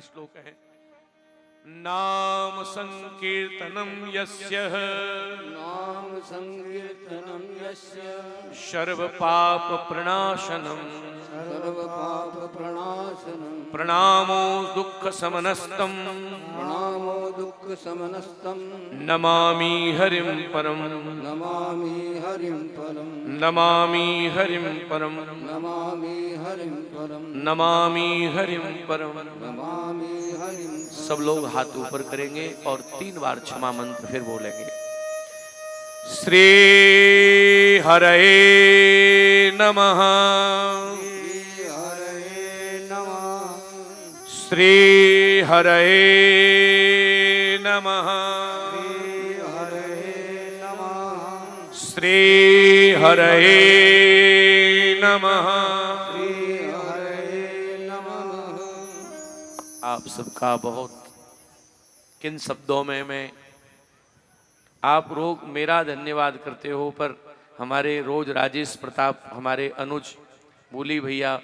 श्लोक है। नाम संकीर्तनम यस्य नाम संकीर्तनम यस्य सर्व पाप प्रणाशनम सर्व पाप प्रणाशनम प्रणामो दुख समनस्तम प्रणामो दुख समनस्तम नमामि हरिं परम नमामि हरिं परम नमामि हरिं परम नमामि हरिं परम नमामि हरिं परम। नमामि हरिं सब लोग हाथ ऊपर करेंगे और 3 बार क्षमा मंत्र फिर बोलेंगे। श्री हरये नमः श्री हरये नमः श्री हरये नमः। आप सबका बहुत किन शब्दों में मैं आप लोग मेरा धन्यवाद करते हो, पर हमारे रोज राजेश प्रताप हमारे अनुज बोली भैया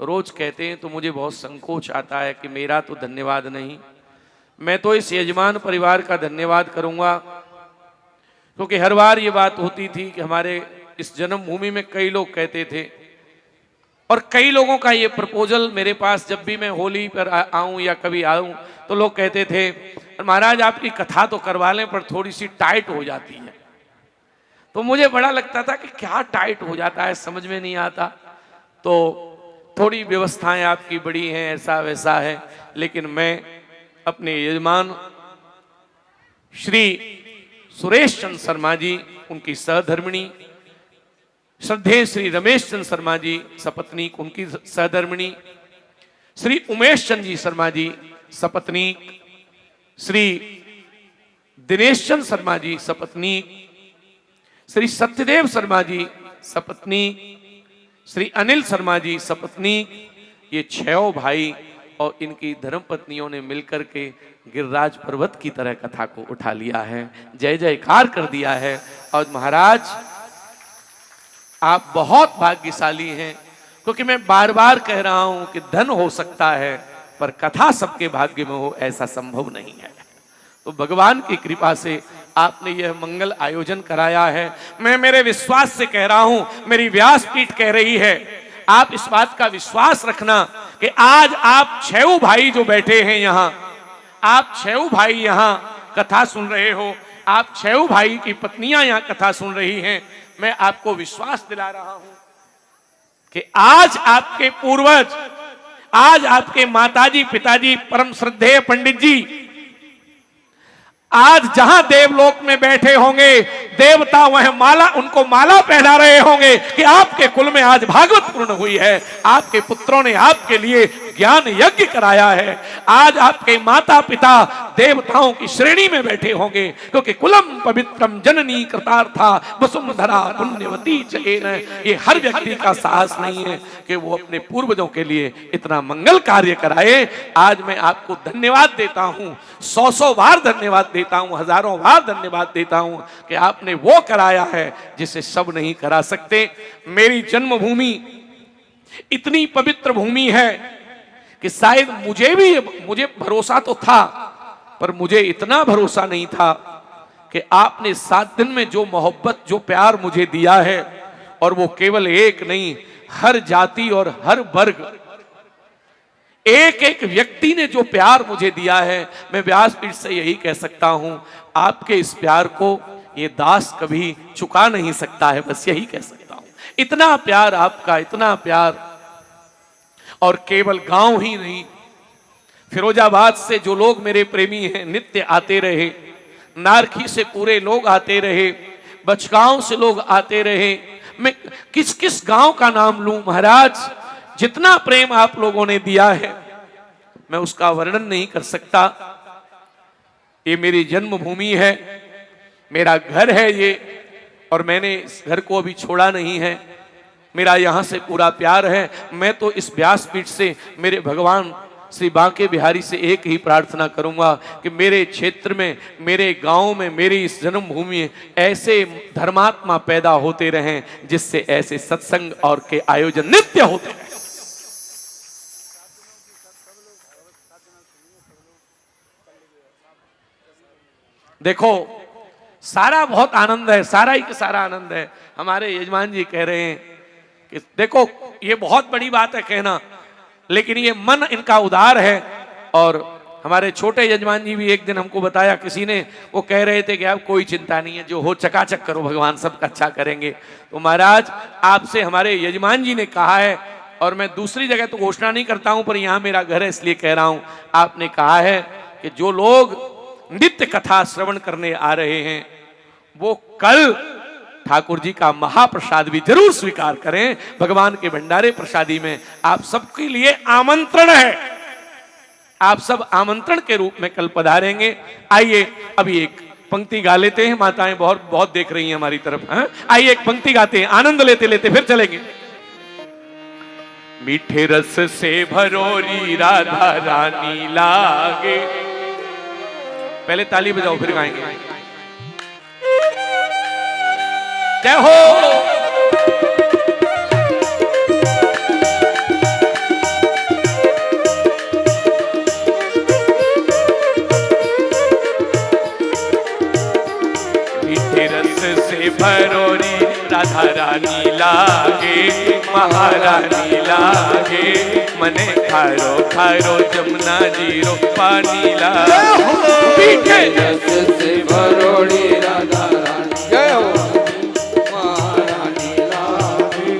रोज कहते हैं तो मुझे बहुत संकोच आता है कि मेरा तो धन्यवाद नहीं, मैं तो इस यजमान परिवार का धन्यवाद करूंगा, क्योंकि हर बार ये बात होती थी कि हमारे इस जन्मभूमि में कई लोग कहते थे और कई लोगों का ये प्रपोजल मेरे पास जब भी मैं होली पर आऊं या कभी आऊं तो लोग कहते थे महाराज आपकी कथा तो करवा लें पर थोड़ी सी टाइट हो जाती है। तो मुझे बड़ा लगता था कि क्या टाइट हो जाता है, समझ में नहीं आता। तो थोड़ी व्यवस्थाएं आपकी बड़ी हैं, ऐसा वैसा है, लेकिन मैं अपने यजमान श्री सुरेश चंद्र शर्मा जी, उनकी सहधर्मिणी श्रद्धेय श्री रमेश चंद्र शर्मा जी सपत्नीक, उनकी सहधर्मिणी श्री उमेश चंद्र जी शर्मा जी सपत्नीक, श्री दिनेश चंद्र शर्मा जी सपत्नीक, श्री सत्यदेव शर्मा जी सपत्नीक, श्री अनिल शर्मा जी सपत्नीक, ये 6 भाई और इनकी धर्मपत्नियों ने मिलकर के गिरिराज पर्वत की तरह कथा को उठा लिया है, जय जयकार कर दिया है। और महाराज आप बहुत भाग्यशाली हैं, क्योंकि मैं बार बार कह रहा हूं कि धन हो सकता है पर कथा सबके भाग्य में हो ऐसा संभव नहीं है। तो भगवान की कृपा से आपने यह मंगल आयोजन कराया है। मैं मेरे विश्वास से कह रहा हूं, मेरी व्यासपीठ कह रही है, आप इस बात का विश्वास रखना कि आज आप 6 भाई जो बैठे हैं यहाँ, आप 6 भाई यहाँ कथा सुन रहे हो, आप 6 भाई की पत्नियां यहाँ कथा सुन रही हैं। मैं आपको विश्वास दिला रहा हूं कि आज आपके पूर्वज, आज आपके माताजी पिताजी परम श्रद्धेय पंडित जी आज जहां देवलोक में बैठे होंगे, देवता वह माला, उनको माला पहना रहे होंगे कि आपके कुल में आज भागवत पूर्ण हुई है, आपके पुत्रों ने आपके लिए ज्ञान यज्ञ कराया है। आज आपके माता पिता देवताओं की श्रेणी में बैठे होंगे, क्योंकि कुलम पवित्रम जननी कृतार्था वसुंधरा पुण्यवती चेन। ये हर व्यक्ति का साहस नहीं है कि वो अपने पूर्वजों के लिए इतना मंगल कार्य कराए। आज मैं आपको धन्यवाद देता हूं, 100 बार धन्यवाद देता हूं, हजारों बार धन्यवाद देता हूं कि आपने वो कराया है जिसे सब नहीं करा सकते। मेरी जन्मभूमि इतनी पवित्र भूमि है कि शायद मुझे भरोसा तो था, पर मुझे इतना भरोसा नहीं था कि आपने 7 दिन में जो मोहब्बत जो प्यार मुझे दिया है, और वो केवल एक नहीं, हर जाति और हर वर्ग, एक एक व्यक्ति ने जो प्यार मुझे दिया है, मैं व्यासपीठ से यही कह सकता हूं, आपके इस प्यार को ये दास कभी चुका नहीं सकता है, बस यही कह सकता हूं। इतना प्यार आपका, इतना प्यार। और केवल गांव ही नहीं, फिरोजाबाद से जो लोग मेरे प्रेमी हैं नित्य आते रहे, नारखी से पूरे लोग आते रहे, बचगांव से लोग आते रहे। मैं किस किस गांव का नाम लूं महाराज, जितना प्रेम आप लोगों ने दिया है मैं उसका वर्णन नहीं कर सकता। ये मेरी जन्मभूमि है, मेरा घर है ये, और मैंने इस घर को अभी छोड़ा नहीं है। मेरा यहाँ से पूरा प्यार है। मैं तो इस व्यासपीठ से मेरे भगवान श्री बांके बिहारी से एक ही प्रार्थना करूंगा कि मेरे क्षेत्र में, मेरे गांव में, मेरी इस जन्मभूमि में ऐसे धर्मात्मा पैदा होते रहें, जिससे ऐसे सत्संग और के आयोजन नित्य होते रहें। देखो सारा बहुत आनंद है, सारा ही का सारा आनंद है। हमारे यजमान जी कह रहे हैं कि देखो ये बहुत बड़ी बात है कहना, लेकिन ये मन इनका उदार है। और हमारे छोटे यजमान जी भी एक दिन हमको बताया, किसी ने वो कह रहे थे कि अब कोई चिंता नहीं है, जो हो चकाचक करो, भगवान सबका अच्छा करेंगे। तो महाराज आपसे हमारे यजमान जी ने कहा है, और मैं दूसरी जगह तो घोषणा नहीं करता हूं, पर यहां मेरा घर है इसलिए कह रहा हूं। आपने कहा है कि जो लोग नित्य कथा श्रवण करने आ रहे हैं वो कल ठाकुर जी का महाप्रसाद भी जरूर स्वीकार करें। भगवान के भंडारे प्रसादी में आप सबके लिए आमंत्रण है, आप सब आमंत्रण के रूप में कल पधारेंगे। आइए अभी एक पंक्ति गा लेते हैं, माताएं बहुत बहुत देख रही हैं हमारी तरफ। आइए एक पंक्ति गाते हैं, आनंद लेते लेते फिर चलेंगे। मीठे रस से भरोरी राधा रानी लागे। पहले ताली बजाओ फिर गाएंगे। जय हो। मीठे रस से भरोरी राधा रानी लागे, महारानी लागे, मने खारो खारो जमुना जीरो पानी लागे। मीठे रस से भरोड़ी राधा रानी, जय हो महारानी लागे,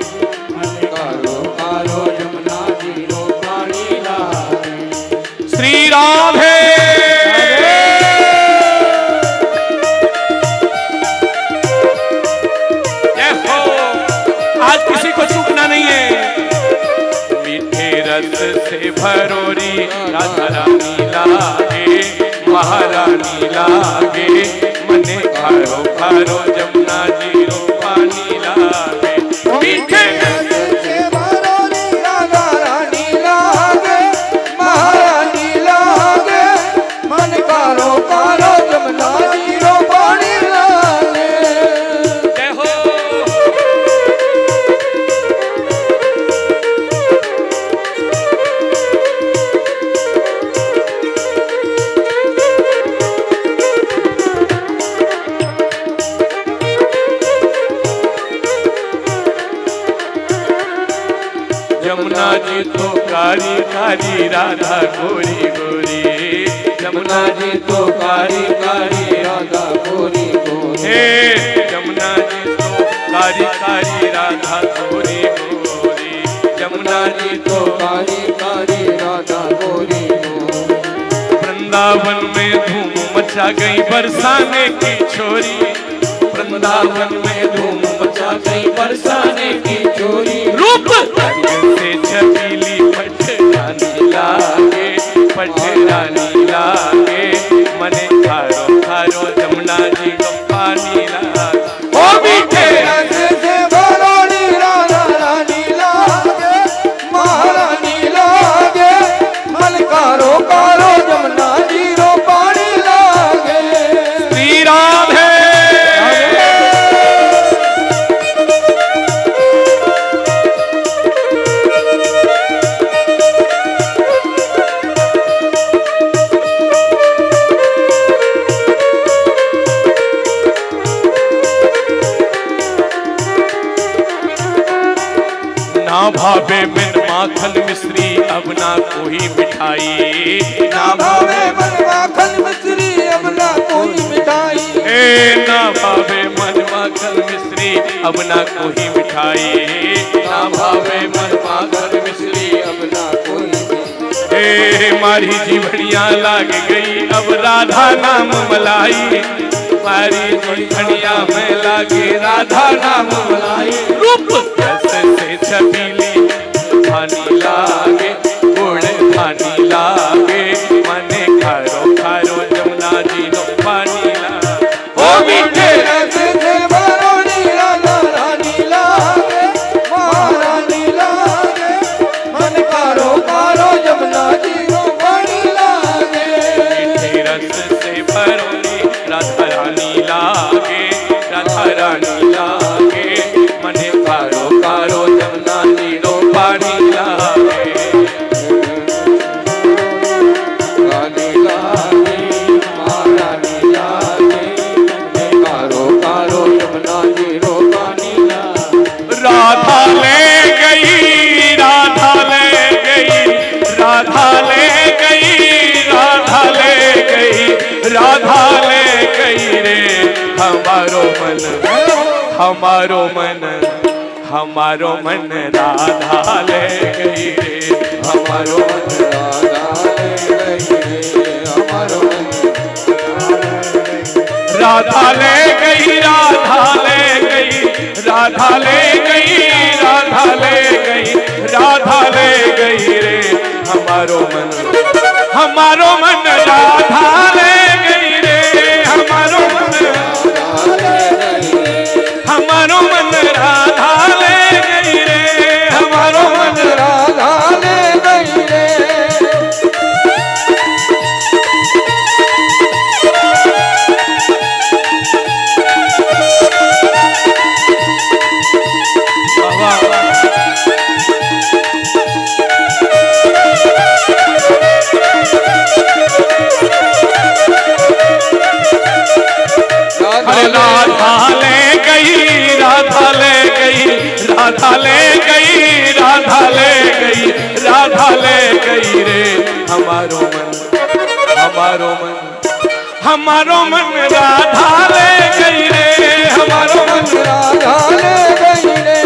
मन कारो कारो जमुना जीरो पानी लागे। श्री राधे। आज किसी को चूकना नहीं है। मीठे रस से भरोरी राधा रानी लागे, महारानी लागे, मने खारो खारो जमुना जीरो पानी लागे। मीठे रस से भरोड़ी राधा रानी लागे, महारानी लागे, मन कारो कारो जमुना जीरो पानी लागे। जय हो। जमुना जी तो कारी कारी राधा गोरी गोरी, जमुना जी तो कारी कारी राधा गोरी गोरी। हे जमुना जी तो कारी कारी राधा गोरी गोरी, जमुना जी तो कारी कारी राधा गोरी गोरी। वृंदावन में धूम मचा गई बरसाने की छोरी, वृंदावन में धूम मचा गई बरसाने की छोरी। रूप से छबीली पटरानी लागे, पटरानी लागे, मने खारो खारो जमुना जी को पानी लागे। ओ मीठे रस से भरोड़ी राधा रानी लागे, महारानी लागे, मन कारो कारो जमुना जीरो पानी लागे। श्री राधे। ना भावे बिन माखन मिश्री अब ना कोई मिठाई, ना भावे मन माखन मिश्री अब ना कोई मिठाई। ए ना भावे मन माखन मिश्री अब ना कोई मिठाई, ना भावे मन माखन मिश्री अब ना कोई मिठाई। ए मारी जीवड़िया लाग गई अब राधा नाम मलाई, मारी जीवड़िया में लागे राधा नाम मलाई। रूप जैसे से छबीली पानी लागे, गुड़ पानी लागे, मने खारो खारो जमुना जी नो पानी लागे। ओ मीठे रस से भरोड़ी राधा रानी लागे, महारानी लागे, मन कारो कारो जमुना जीरो पानी लागे। मीठे रस से भरोरी राधा रानी लागे, राधा रानी लागे, मने खारो हमारो मन, हमारो मन, हमारो मन राधा ले गई रे, हमारो मन राधा ले गई रे, हमारो मन राधा ले गई, राधा ले गई, राधा ले गई, राधा ले गई, राधा ले गई रे, हमारो मन, हमारो मन राधा ले गई रे, हमारो मन, हमारो मन राधा ले गई रे, हमारो मन राधा ले गई रे। अरे राधा ले गई, राधा ले गई, राधा ले गई, राधा ले गई, राधा ले गई रे, हमारो मन, हमारो मन, हमारो मन राधा ले गई रे, हमारो मन राधा ले गई रे।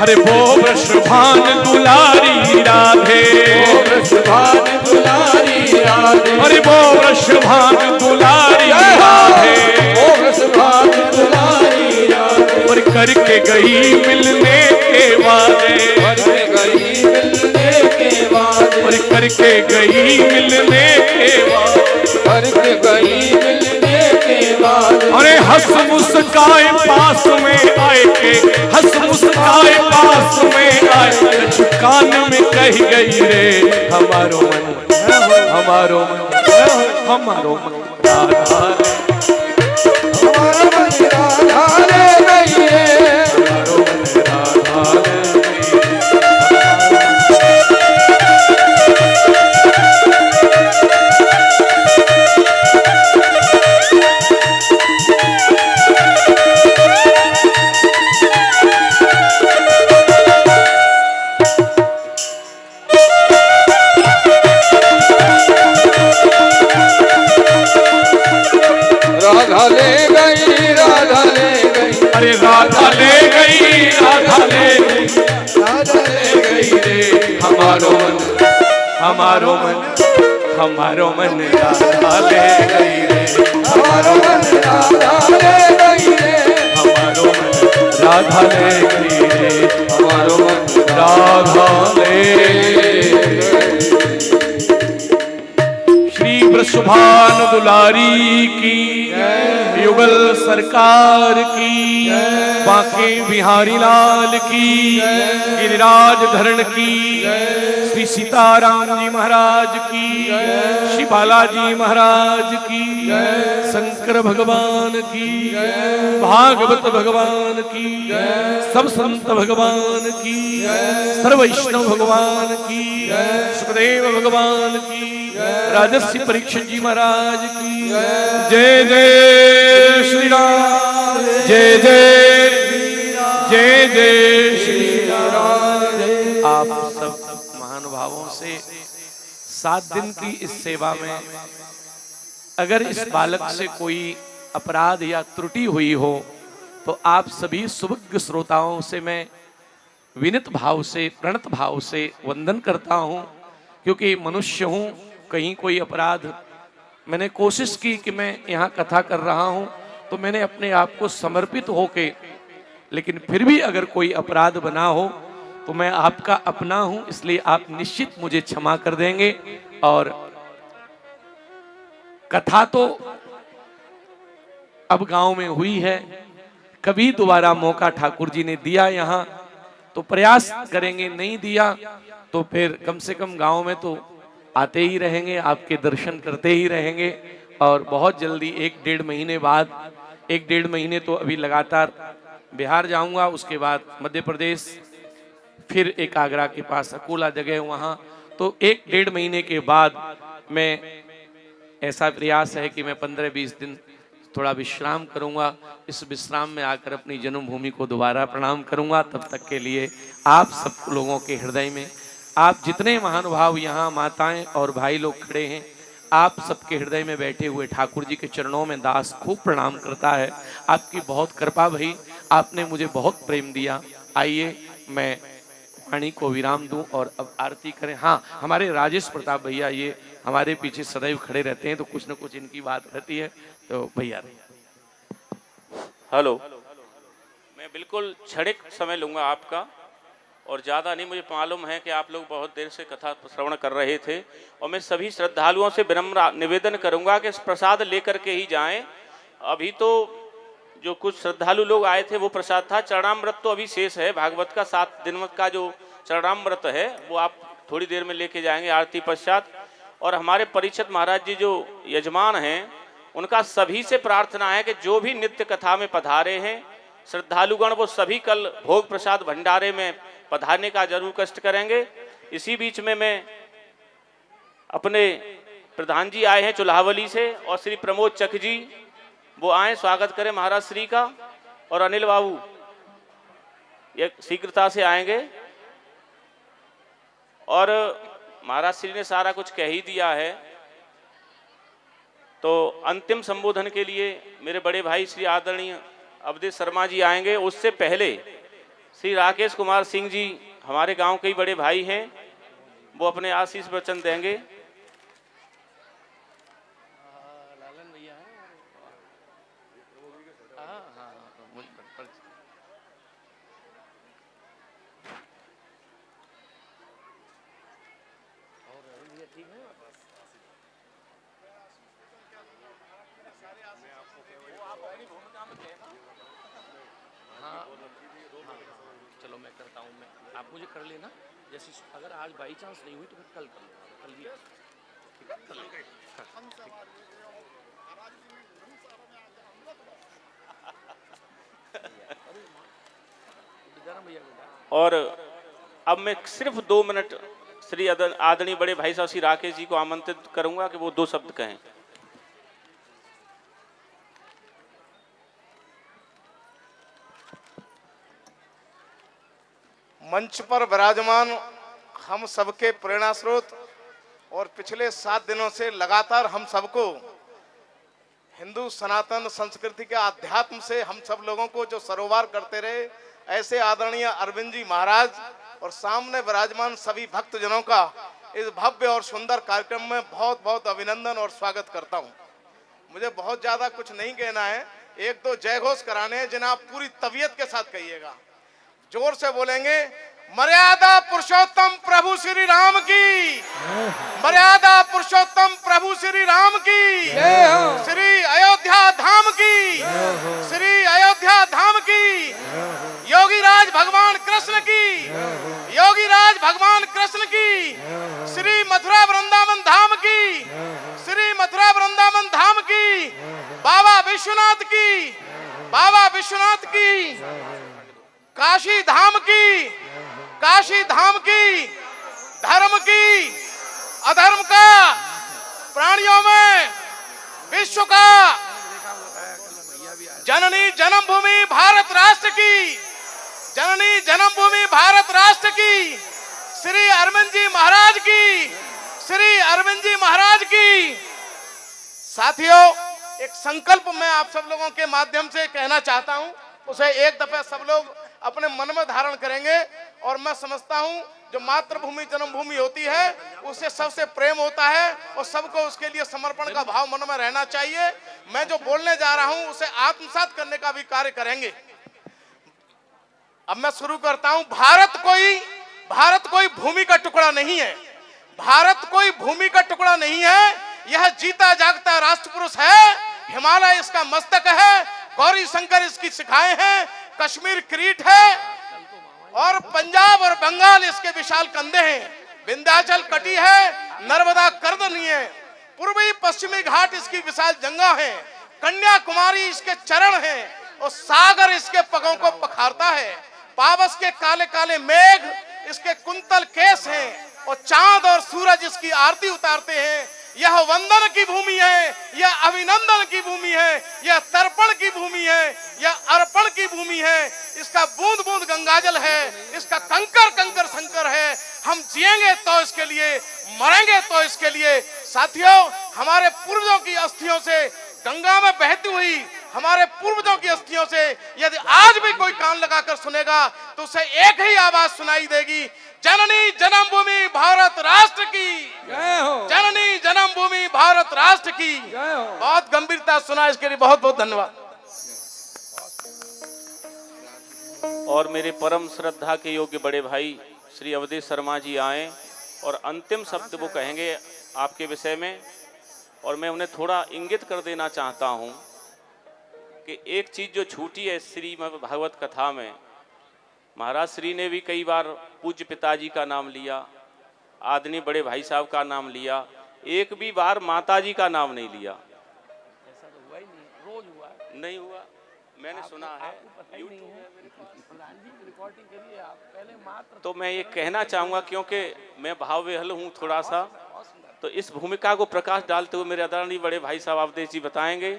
अरे वो वृषभान दुलारी राधे, वो वृषभान दुलारी राधे, अरे वो वृषभान दुलारी राधे, वो वृषभान दुलारी राधे, और करके गई मिलने के वादे, करके गई मिलने के वादे, और करके गई मिलने के वादे, करके गई मिलने के वादे। अरे हंस मुस्काए पास में आए के, हंस मुस्काए पास में आए, कान में कह गई रे, हमारो मन, हमारो मन, हमारो मन राधा ले, हमारा मन राधा ले गई रे, हमारो मन राधा ले गई रे। राधा ले गई, राधा ले गई, अरे राधा ले गई, राधा ले गई, राधा ले गई रे, हमारो मन, हमारो मन, हमारो मन राधा ले गई रे, हमारो मन राधा ले गई रे, हमारो मन राधा ले गई रे, हमारो मन राधा ले श्री वृषभान दुलारी की, युगल सरकार की, बांके बिहारी लाल की, गिरिराज धरण की, श्री सीताराम जी महाराज की, श्री बालाजी महाराज की, शंकर भगवान की, भागवत भगवान की, सब संत भगवान की, सर्व वैष्णव भगवान की, सुखदेव भगवान की, राजर्षि परीक्षित जी महाराज की, जय जय श्री राम, जय जय, जय जय श्री राम। आप सब महानुभावों से 7 दिन की इस सेवा में अगर इस बालक से कोई अपराध या त्रुटि हुई हो तो आप सभी सुभज्ञ श्रोताओं से मैं विनित भाव से, प्रणत भाव से वंदन करता हूं, क्योंकि मनुष्य हूं, कहीं कोई अपराध, मैंने कोशिश की कि मैं यहाँ कथा कर रहा हूँ तो मैंने अपने आप को समर्पित होके, लेकिन फिर भी अगर कोई अपराध बना हो तो मैं आपका अपना हूँ, इसलिए आप निश्चित मुझे क्षमा कर देंगे। और कथा तो अब गांव में हुई है, कभी दोबारा मौका ठाकुर जी ने दिया यहाँ तो प्रयास करेंगे, नहीं दिया तो फिर कम से कम गांव में तो आते ही रहेंगे, आपके दर्शन करते ही रहेंगे। और बहुत जल्दी 1-1.5 महीने बाद, 1-1.5 महीने तो अभी लगातार बिहार जाऊंगा, उसके बाद मध्य प्रदेश, फिर एक आगरा के पास अकोला जगह वहाँ, तो 1-1.5 महीने के बाद मैं, ऐसा प्रयास है कि मैं 15-20 दिन थोड़ा विश्राम करूंगा। इस विश्राम में आकर अपनी जन्मभूमि को दोबारा प्रणाम करूंगा। तब तक के लिए आप सब लोगों के हृदय में, आप जितने महानुभाव यहाँ माताएं और भाई लोग खड़े हैं, आप सबके हृदय में बैठे हुए ठाकुर जी के चरणों में दास खूब प्रणाम करता है। आपकी बहुत कृपा भई, आपने मुझे बहुत प्रेम दिया। आइए मैं वाणी को विराम दूं और अब आरती करें। हाँ, हमारे राजेश प्रताप भैया ये हमारे पीछे सदैव खड़े रहते हैं, तो कुछ न कुछ इनकी बात रहती है। तो भैया हेलो, मैं बिल्कुल क्षणिक समय लूंगा आपका, और ज़्यादा नहीं। मुझे मालूम है कि आप लोग बहुत देर से कथा श्रवण कर रहे थे, और मैं सभी श्रद्धालुओं से विनम्र निवेदन करूंगा कि प्रसाद लेकर के ही जाएं। अभी तो जो कुछ श्रद्धालु लोग आए थे वो प्रसाद था, चरणामृत तो अभी शेष है। भागवत का 7 दिन का जो चरणामृत है वो आप थोड़ी देर में लेके जाएंगे आरती पश्चात। और हमारे परीक्षित महाराज जी जो यजमान हैं, उनका सभी से प्रार्थना है कि जो भी नित्य कथा में पधारे हैं श्रद्धालुगण, वो सभी कल भोग प्रसाद भंडारे में पधारने का जरूर कष्ट करेंगे। इसी बीच में मैं अपने प्रधान जी आए हैं चुल्हावली से, और श्री प्रमोद चक जी वो आए, स्वागत करें महाराज श्री का। और अनिल बाबू ये शीघ्रता से आएंगे। और महाराज श्री ने सारा कुछ कह ही दिया है, तो अंतिम संबोधन के लिए मेरे बड़े भाई श्री आदरणीय अवधेश शर्मा जी आएंगे। उससे पहले श्री राकेश कुमार सिंह जी हमारे गांव के ही बड़े भाई हैं, वो अपने आशीष वचन देंगे। चलो मैं करता हूँ, मैं आप मुझे कर लेना। जैसे अगर आज बाई चांस नहीं हुई तो फिर कल कर लूँगा, कल भी और अब मैं सिर्फ 2 मिनट श्री आदरणीय बड़े भाई साहब श्री राकेश जी को आमंत्रित करूंगा कि वो 2 शब्द कहें। मंच पर विराजमान हम सबके प्रेरणा स्रोत, और पिछले 7 दिनों से लगातार हम सबको हिंदू सनातन संस्कृति के आध्यात्म से हम सब लोगों को जो सरोवर करते रहे, ऐसे आदरणीय अरविंद जी महाराज और सामने विराजमान सभी भक्तजनों का इस भव्य और सुंदर कार्यक्रम में बहुत बहुत अभिनंदन और स्वागत करता हूं। मुझे बहुत ज्यादा कुछ नहीं कहना है, 1-2 जय घोष कराने हैं जिन्हें आप पूरी तबीयत के साथ कहिएगा, जोर से बोलेंगे। मर्यादा पुरुषोत्तम प्रभु श्री राम की, मर्यादा पुरुषोत्तम प्रभु श्री राम की, श्री अयोध्या धाम की, श्री अयोध्या धाम की, योगी राज भगवान कृष्ण की, योगी राज भगवान कृष्ण की, श्री मथुरा वृंदावन धाम की, श्री मथुरा वृंदावन धाम की, बाबा विश्वनाथ की, बाबा विश्वनाथ की, काशी धाम की, काशी धाम की, धर्म की, अधर्म का, प्राणियों में विश्व का, जननी जन्मभूमि भारत राष्ट्र की, जननी जन्मभूमि भारत राष्ट्र की, श्री अरविंद जी महाराज की, श्री अरविंद जी महाराज की। साथियों, एक संकल्प मैं आप सब लोगों के माध्यम से कहना चाहता हूं, उसे एक दफे सब लोग अपने मन में धारण करेंगे। और मैं समझता हूं जो मातृभूमि जन्मभूमि होती है उससे सबसे प्रेम होता है, और सबको उसके लिए समर्पण का भाव मन में रहना चाहिए। मैं जो बोलने जा रहा हूं उसे आत्मसात करने का भी कार्य करेंगे। अब मैं शुरू करता हूं। भारत कोई भूमि का टुकड़ा नहीं है, भारत कोई भूमि का टुकड़ा नहीं है, यह जीता जागता राष्ट्र पुरुष है। हिमालय इसका मस्तक है, गौरी शंकर इसकी शिखाएं हैं, कश्मीर किरीट है, और पंजाब और बंगाल इसके विशाल कंधे हैं, विंध्याचल कटी है, नर्मदा कर्दनी है, पूर्वी पश्चिमी घाट इसकी विशाल जंगा है, कन्याकुमारी इसके चरण हैं, और सागर इसके पगों को पखारता है। पावस के काले काले मेघ इसके कुंतल केस हैं, और चांद और सूरज इसकी आरती उतारते हैं। यह वंदन की भूमि है, यह अभिनंदन की भूमि है, यह तर्पण की भूमि है, यह अर्पण की भूमि है। इसका बूंद बूंद गंगाजल है, इसका कंकर कंकर शंकर है। हम जिएंगे तो इसके लिए, मरेंगे तो इसके लिए। साथियों, हमारे पूर्वजों की अस्थियों से गंगा में बहती हुई हमारे पूर्वजों की अस्थियों से यदि आज भी कोई कान लगाकर सुनेगा तो उसे एक ही आवाज सुनाई देगी, जननी जन्मभूमि भारत राष्ट्र की जय हो, जननी जन्मभूमि भारत राष्ट्र की जय हो। बहुत गंभीरता सुना, इसके लिए बहुत बहुत धन्यवाद। और मेरे परम श्रद्धा के योग्य बड़े भाई श्री अवधेश शर्मा जी आए और अंतिम शब्द वो कहेंगे आपके विषय में। और मैं उन्हें थोड़ा इंगित कर देना चाहता हूं कि एक चीज जो छूटी है श्रीमद् भागवत कथा में, महाराज श्री ने भी कई बार पूज्य पिताजी का नाम लिया, आदरणीय बड़े भाई साहब का नाम लिया, एक भी बार माताजी का नाम नहीं लिया। ऐसा तो हुआ ही नहीं, रोज हुआ है। नहीं हुआ, मैंने सुना है। रिकॉर्डिंग करिए आप पहले मात्र। तो मैं ये कहना चाहूँगा, क्योंकि मैं भाव विहल हूँ थोड़ा सा, तो इस भूमिका को प्रकाश डालते हुए मेरे आदरणीय बड़े भाई साहब अवधेश जी बताएंगे।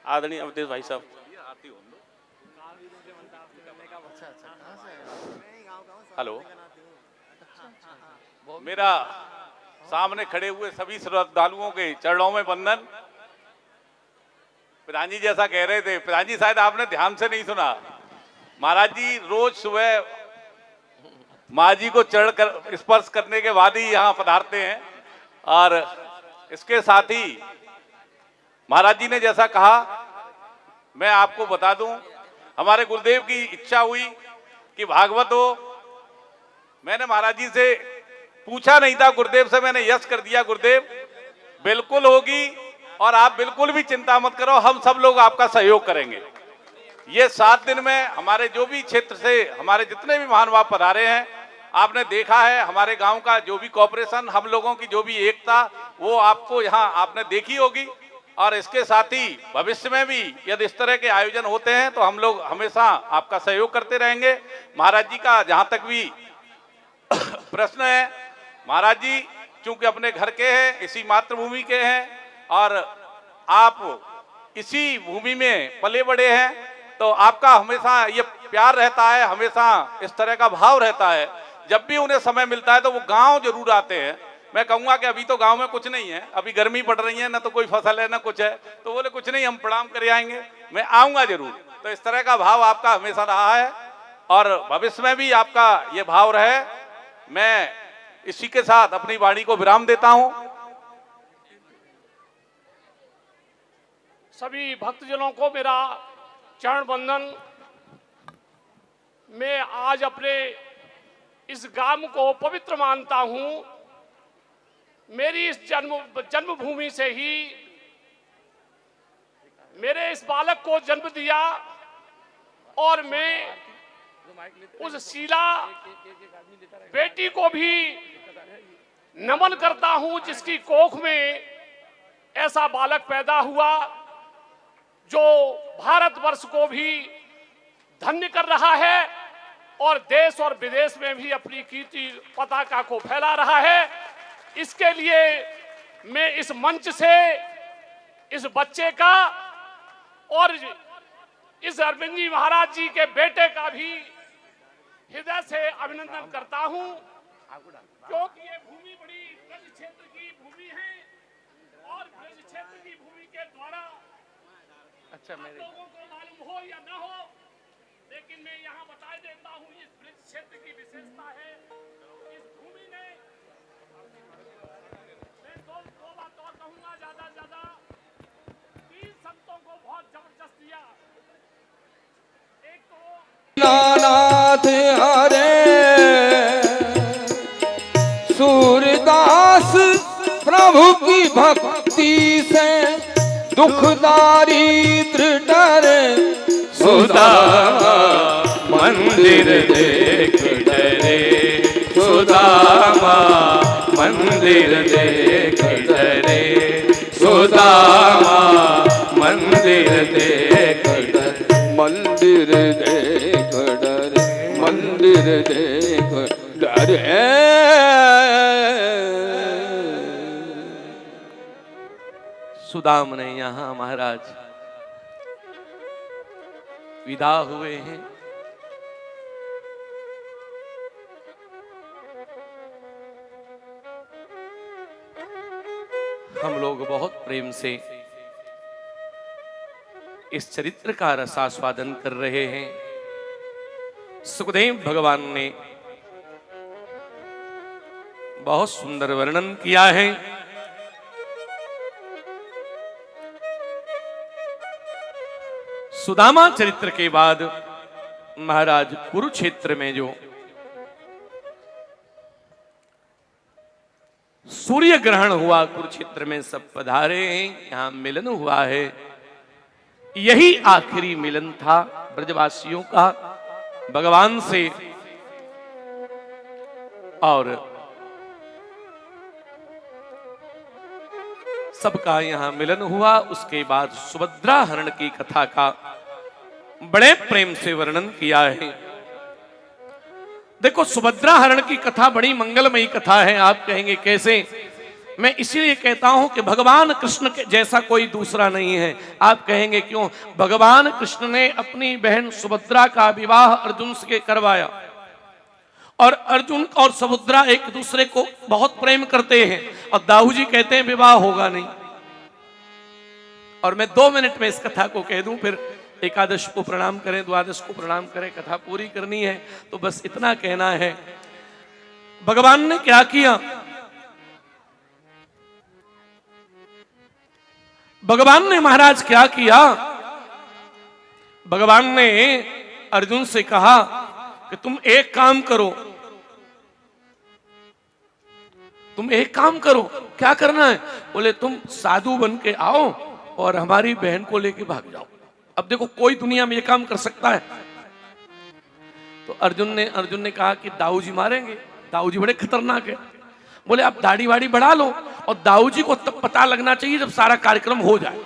आदरणीय अवधेश भाई साहब। हेलो, मेरा सामने खड़े हुए सभी श्रद्धालुओं के चरणों में वंदन। प्रधान जी जैसा कह रहे थे, प्रधान जी शायद आपने ध्यान से नहीं सुना, महाराज जी रोज सुबह माँ जी को चरण कर स्पर्श करने के बाद ही यहाँ पधारते हैं। और इसके साथ ही महाराज जी ने जैसा कहा, मैं आपको बता दूं, हमारे गुरुदेव की इच्छा हुई कि भागवत हो। मैंने महाराज जी से पूछा नहीं था, गुरुदेव से मैंने यश कर दिया, गुरुदेव बिल्कुल होगी और आप बिल्कुल भी चिंता मत करो, हम सब लोग आपका सहयोग करेंगे। ये 7 दिन में हमारे जो भी क्षेत्र से हमारे जितने भी महानुभाव पधारे हैं, आपने देखा है हमारे गांव का जो भी कॉपरेशन, हम लोगों की जो भी एकता, वो आपको यहाँ आपने देखी होगी। और इसके साथ ही भविष्य में भी यदि इस तरह के आयोजन होते हैं तो हम लोग हमेशा आपका सहयोग करते रहेंगे। महाराज जी का जहाँ तक भी प्रश्न है, महाराज जी चूंकि अपने घर के हैं, इसी मातृभूमि के हैं और आप इसी भूमि में पले बड़े हैं, तो आपका हमेशा ये प्यार रहता है, हमेशा इस तरह का भाव रहता है। जब भी उन्हें समय मिलता है तो वो गांव जरूर आते हैं। मैं कहूँगा कि अभी तो गांव में कुछ नहीं है, अभी गर्मी पड़ रही है, ना तो कोई फसल है ना कुछ है, तो बोले कुछ नहीं, हम प्रणाम कर आएंगे, मैं आऊँगा जरूर। तो इस तरह का भाव आपका हमेशा रहा है और भविष्य में भी आपका ये भाव रहे। मैं इसी के साथ अपनी वाणी को विराम देता हूँ। सभी भक्तजनों को मेरा चरण वंदन। मैं आज अपने इस गांव को पवित्र मानता हूं। मेरी इस जन्मभूमि से ही मेरे इस बालक को जन्म दिया और मैं उस शीला बेटी को भी नमन करता हूं जिसकी कोख में ऐसा बालक पैदा हुआ जो भारतवर्ष को भी धन्य कर रहा है और देश और विदेश में भी अपनी कीर्ति पताका को फैला रहा है। इसके लिए मैं इस मंच से इस बच्चे का और इस अरविंद जी महाराज जी के बेटे का भी हृदय से अभिनंदन करता हूं, क्योंकि ये भूमि बड़ी ब्रज क्षेत्र की भूमि है और ब्रज क्षेत्र की भूमि के द्वारा मेरे लोगों को मालूम हो या ना हो, लेकिन मैं यहाँ बता देता हूँ, इस ब्रज क्षेत्र की विशेषता है। इस भूमि ने मैं दो बात और कहूँगा, ज्यादा से ज्यादा 3 संतों को बहुत जबरदस्त दिया। एक तो नाथ हरे सूरदास प्रभु की भक्ति से दुखदारिद्र डरे, सुदामा मंदिर देख डरे, सुदामा मंदिर देख डरे, सुदामा मंदिर देख डरे, मंदिर देख डरे, मंदिर देख डरे। सुदाम ने यहां महाराज विदा हुए हैं। हम लोग बहुत प्रेम से इस चरित्र का रसास्वादन कर रहे हैं। सुखदेव भगवान ने बहुत सुंदर वर्णन किया है। सुदामा चरित्र के बाद महाराज कुरुक्षेत्र में जो सूर्य ग्रहण हुआ, कुरुक्षेत्र में सब पधारे हैं, यहां मिलन हुआ है। यही आखिरी मिलन था ब्रजवासियों का भगवान से। और सबका यहां मिलन हुआ। उसके बाद सुभद्रा हरण की कथा का बड़े प्रेम से वर्णन किया है। देखो, सुभद्रा हरण की कथा बड़ी मंगलमयी कथा है। आप कहेंगे कैसे? मैं इसीलिए कहता हूं कि भगवान कृष्ण के जैसा कोई दूसरा नहीं है। आप कहेंगे क्यों? भगवान कृष्ण ने अपनी बहन सुभद्रा का विवाह अर्जुन से करवाया और अर्जुन और सुभद्रा एक दूसरे को बहुत प्रेम करते हैं और दाऊ जी कहते हैं विवाह होगा नहीं। और मैं 2 मिनट में इस कथा को कह दूं, फिर एकादश को प्रणाम करें, द्वादश को प्रणाम करें, कथा पूरी करनी है। तो बस इतना कहना है, भगवान ने क्या किया? भगवान ने महाराज क्या किया? भगवान ने अर्जुन से कहा कि तुम एक काम करो, तुम एक काम करो। क्या करना है? बोले तुम साधु बन के आओ और हमारी बहन को लेके भाग जाओ। अब देखो, कोई दुनिया में ये काम कर सकता है? तो अर्जुन ने कहा कि दाऊ जी मारेंगे, दाऊ जी बड़े खतरनाक है। बोले आप दाढ़ी वाड़ी बढ़ा लो और दाऊ जी को तब पता लगना चाहिए जब सारा कार्यक्रम हो जाए।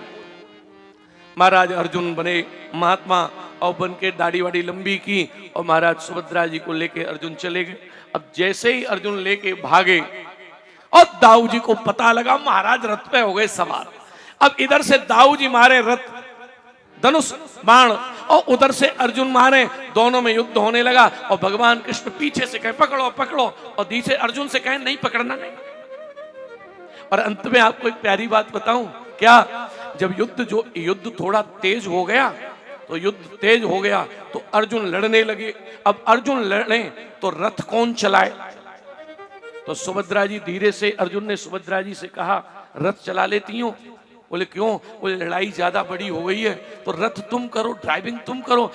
महाराज अर्जुन बने महात्मा और बन के दाढ़ी वाड़ी लंबी की और महाराज सुभद्रा जी को लेके अर्जुन चले गए। अब जैसे ही अर्जुन लेके भागे और दाऊ जी को पता लगा, महाराज रथ पे हो गए सवार। अब इधर से दाऊ जी मारे रथ धनुष बाण और उधर से अर्जुन मारे, दोनों में युद्ध होने लगा। और भगवान कृष्ण पीछे से कहे पकड़ो पकड़ो और पीछे अर्जुन से कहे नहीं पकड़ना नहीं। और अंत में आपको एक प्यारी बात बताऊं क्या? जब युद्ध थोड़ा तेज हो गया तो अर्जुन लड़ने लगे। अब अर्जुन लड़े तो रथ कौन चलाए? तो सुभद्रा जी धीरे से, अर्जुन ने सुभद्रा जी से कहा रथ चला लेती हूं। बोले क्यों? बोले लड़ाई ज्यादा बड़ी हो गई है तो रथ तुम करो, ड्राइविंग तुम करो।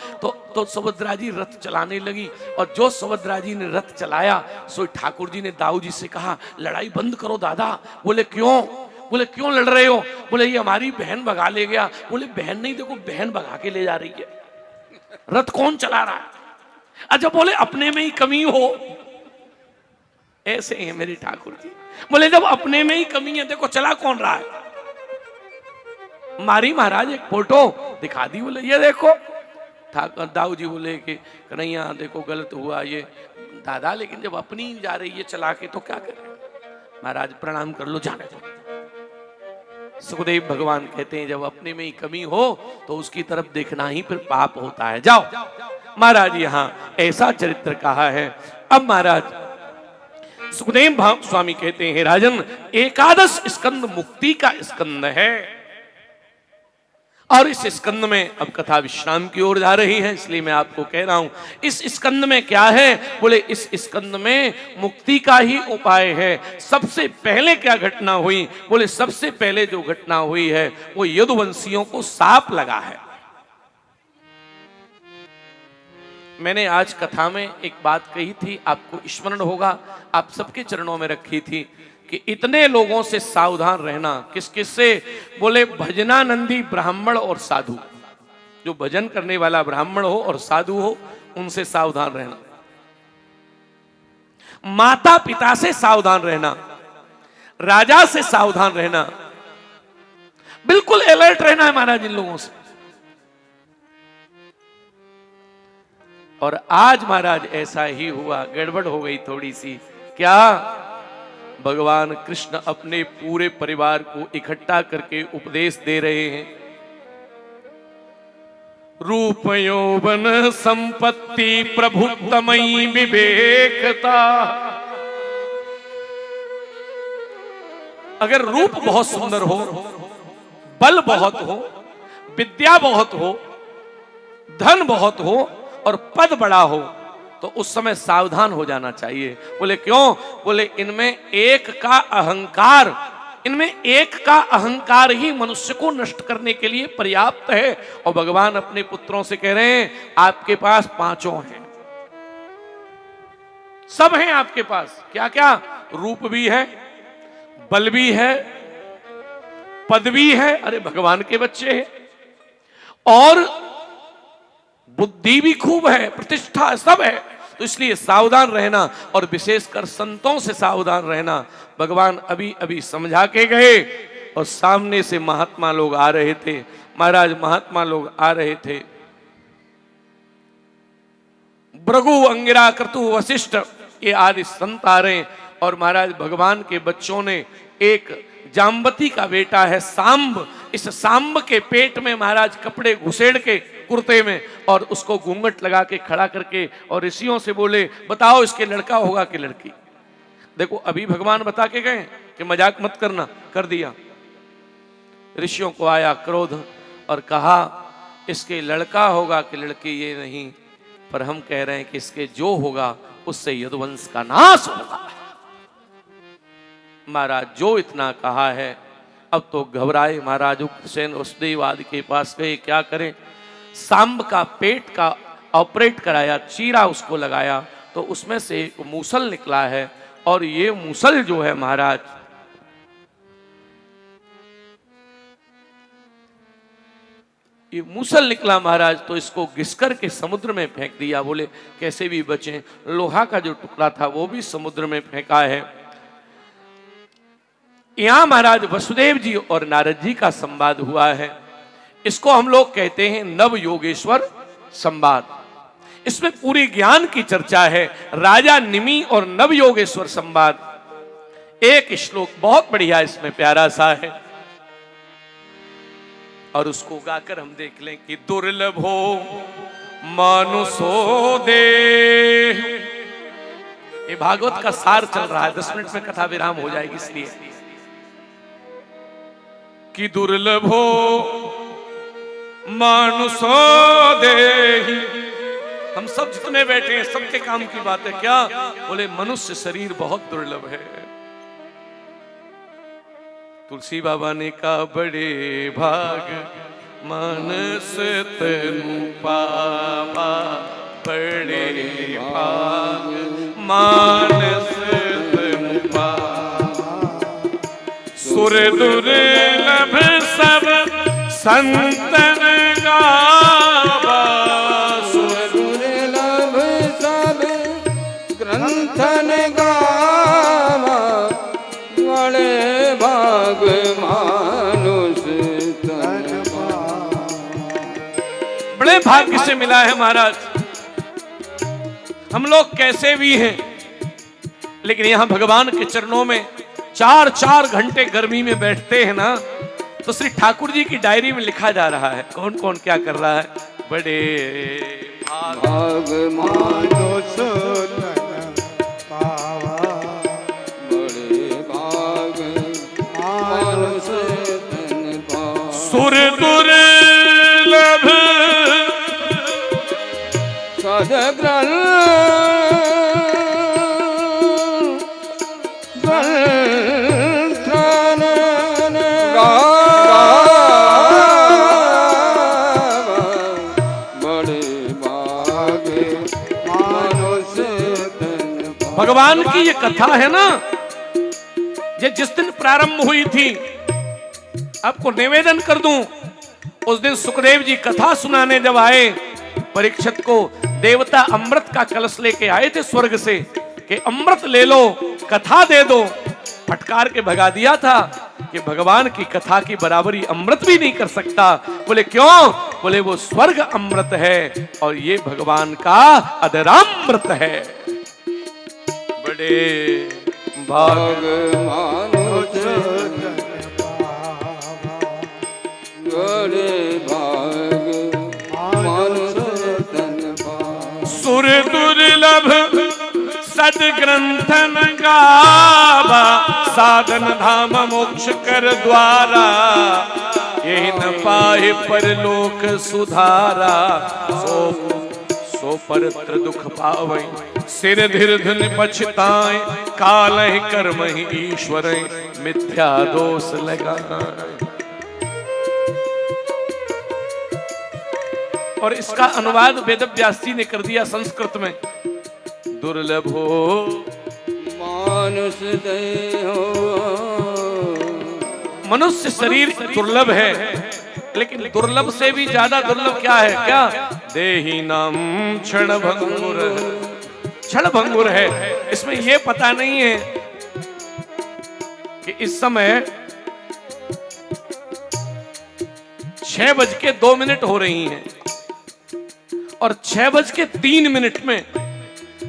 तो सुभद्रा जी रथ चलाने लगी और जो सुभद्रा जी ने रथ चलाया सो ठाकुर जी ने दाऊ जी से कहा लड़ाई बंद करो दादा। बोले क्यों? बोले क्यों लड़ रहे हो? बोले ये हमारी बहन भगा ले गया। बोले बहन नहीं, देखो बहन भगा के ले जा रही है, रथ कौन चला रहा है? अच्छा, बोले अपने में ही कमी हो। ऐसे हैं मेरे ठाकुर जी। बोले जब अपने में ही कमी है, देखो चला कौन रहा है? मारी महाराज एक फोटो दिखा दी। बोले ये देखो। ठाकुर दाऊ जी बोले कि कन्हैया देखो गलत हुआ ये दादा, लेकिन जब अपनी जा रही है चला के तो क्या करें? महाराज प्रणाम कर लो, जाने दो। सुखदेव भगवान कहते हैं जब अपने में ही कमी हो तो उसकी तरफ देखना ही फिर पाप होता है। जाओ। महाराज यहाँ ऐसा चरित्र कहा है। अब महाराज सुखदेव स्वामी कहते हैं राजन, एकादश स्कंद मुक्ति का स्कंद है और इस स्कंद में अब कथा विश्राम की ओर जा रही है, इसलिए मैं आपको कह रहा हूं इस स्कंद में क्या है। बोले इस स्कंद में मुक्ति का ही उपाय है। सबसे पहले क्या घटना हुई? बोले सबसे पहले जो घटना हुई है वो यदुवंशियों को साप लगा है। मैंने आज कथा में एक बात कही थी, आपको स्मरण होगा, आप सबके चरणों में रखी थी कि इतने लोगों से सावधान रहना। किस किस से? बोले भजनानंदी ब्राह्मण और साधु, जो भजन करने वाला ब्राह्मण हो और साधु हो उनसे सावधान रहना। माता पिता से सावधान रहना, राजा से सावधान रहना, बिल्कुल अलर्ट रहना है महाराज इन लोगों से। और आज महाराज ऐसा ही हुआ, गड़बड़ हो गई थोड़ी सी। क्या? भगवान कृष्ण अपने पूरे परिवार को इकट्ठा करके उपदेश दे रहे हैं। रूप यौवन संपत्ति प्रभुत्तमयी विवेकता। अगर रूप बहुत सुंदर हो, बल बहुत हो, विद्या बहुत हो, धन बहुत हो और पद बड़ा हो, तो उस समय सावधान हो जाना चाहिए। बोले क्यों? बोले इनमें एक का अहंकार, इनमें एक का अहंकार ही मनुष्य को नष्ट करने के लिए पर्याप्त है। और भगवान अपने पुत्रों से कह रहे हैं आपके पास पांचों हैं, सब हैं आपके पास। क्या क्या? रूप भी है, बल भी है, पद भी है, अरे भगवान के बच्चे हैं, और बुद्धि भी खूब है, प्रतिष्ठा सब है। तो इसलिए सावधान रहना, और विशेषकर संतों से सावधान रहना। भगवान अभी अभी समझा के गए और सामने से महात्मा लोग आ रहे थे। महाराज महात्मा लोग आ रहे थे, भृगु, अंगिरा, क्रतु, वशिष्ठ, ये आदि संत आ रहे हैं। और महाराज भगवान के बच्चों ने, एक जाम्बती का बेटा है सांब, इस सांब के पेट में महाराज कपड़े घुसेड़ के कुर्ते में, और उसको घूंघट लगा के खड़ा करके, और ऋषियों से बोले बताओ इसके लड़का होगा कि लड़की। देखो अभी भगवान बता के गए कि मजाक मत करना, कर दिया। ऋषियों को आया क्रोध और कहा इसके लड़का होगा कि लड़की ये नहीं, पर हम कह रहे हैं कि इसके जो होगा उससे यदुवंश का नाश होगा। महाराज जो इतना कहा है, अब तो घबराए महाराज उग्रसेन वसुदेव आदि के पास गए, क्या करें। सांब का पेट का ऑपरेट कराया, चीरा उसको लगाया, तो उसमें से एक मूसल निकला है। और ये मूसल जो है महाराज, ये मूसल निकला महाराज, तो इसको घिसकर के समुद्र में फेंक दिया। बोले कैसे भी बचें, लोहा का जो टुकड़ा था वो भी समुद्र में फेंका है। यहां महाराज वसुदेव जी और नारद जी का संवाद हुआ है। इसको हम लोग कहते हैं नव योगेश्वर संवाद। इसमें पूरी ज्ञान की चर्चा है, राजा निमि और नव योगेश्वर संवाद। एक श्लोक बहुत बढ़िया इसमें प्यारा सा है, और उसको गाकर हम देख लें कि दुर्लभो मानुषो देह। ये भागवत का सार चल रहा है, 10 मिनट में कथा विराम हो जाएगी, इसलिए कि दुर्लभो मानुषो देहि। हम सब जितने बैठे हैं सबके काम की बात है। क्या? बोले मनुष्य शरीर बहुत दुर्लभ है। तुलसी बाबा ने कहा बड़े भाग मानस तनु पावा, बड़े भाग मानस तनु पावा। सुर दुर्लभ सब संतन गावा, सुर दुर्लभ सब ग्रंथन गावा, बड़े भाग मानुष तन पावा। बड़े भाग्य से मिला है महाराज। हम लोग कैसे भी हैं, लेकिन यहां भगवान के चरणों में 4-4 घंटे गर्मी में बैठते हैं ना, तो श्री ठाकुर जी की डायरी में लिखा जा रहा है कौन कौन क्या कर रहा है। बड़े भाग मानुष तन पावा, बड़े भाग मानुष तन पावा। सुर दुर्लभ सदग्रंथन भगवान की ये कथा है ना, ये जिस दिन प्रारंभ हुई थी, आपको निवेदन कर दूं, उस दिन सुखदेव जी कथा सुनाने जब आए, परीक्षित को देवता अमृत का कलश लेके आए थे स्वर्ग से कि अमृत ले लो, कथा दे दो। फटकार के भगा दिया था कि भगवान की कथा की बराबरी अमृत भी नहीं कर सकता। बोले क्यों? बोले वो स्वर्ग अमृत है और ये भगवान का अधरामृत है। बड़े भाग मानुष गड़े भाग मानुष तन पावा। सुर दुर्लभ सदग्रंथन गावा, साधन धाम मोक्ष कर द्वारा, यही न पाए परलोक सुधारा। सो परत्र दुख पावै, सिर धीर धुन पछताए, काल कर्म ही ईश्वर मिथ्या दोष लगाए। और इसका अनुवाद वेदव्यास जी ने कर दिया संस्कृत में। दुर्लभो मानुष देहो, मनुष्य शरीर दुर्लभ है, लेकिन दुर्लभ से भी ज्यादा दुर्लभ क्या है? क्या? देही नाम क्षण भंगुर, क्षण भंगुर है। इसमें यह पता नहीं है कि इस समय 6:02 हो रही हैं और 6:03 में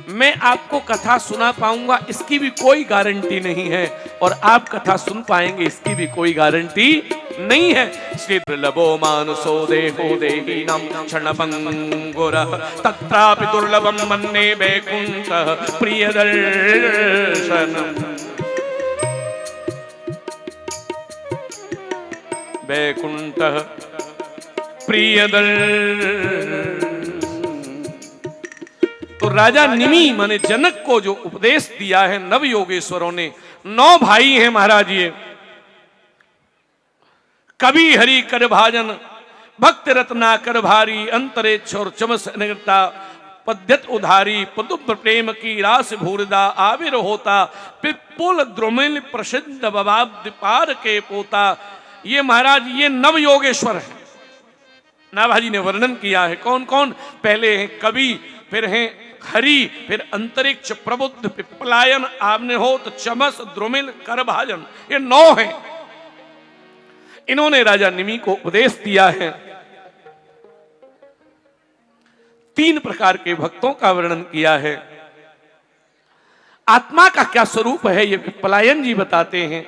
मैं आपको कथा सुना पाऊंगा, इसकी भी कोई गारंटी नहीं है। और आप कथा सुन पाएंगे, इसकी भी कोई गारंटी नहीं है। इसलिए दुर्लभो मानुषो देहो देहीनां क्षणभंगुरः, तत्रापि दुर्लभं मन्ये वैकुंठः प्रियदर्शनम्। वैकुंठः प्रियदर्शनम्। तो राजा निमि माने जनक को जो उपदेश दिया है नव योगेश्वरों ने, 9 भाई हैं महाराज ये। कवि हरि कर भाजन, भक्त रत्ना कर भारी, अंतरेक्ष और चमस निगता, पद्यत उधारी, पदुप प्रेम की रास भूरदा, आविर होता, पिपुल द्रुमिल प्रसिद्ध बबाब पार के पोता। ये महाराज ये नव योगेश्वर है। नाभाजी ने वर्णन किया है कौन कौन? पहले हैं कवि, फिर हैं हरि, फिर अंतरिक्ष, प्रबुद्ध, पिपलायन, आग्नेहोत्र, चमस, द्रुमिल, करभाजन। ये 9 हैं। इन्होंने राजा निमि को उपदेश दिया है। 3 प्रकार के भक्तों का वर्णन किया है। आत्मा का क्या स्वरूप है ये पिपलायन जी बताते हैं।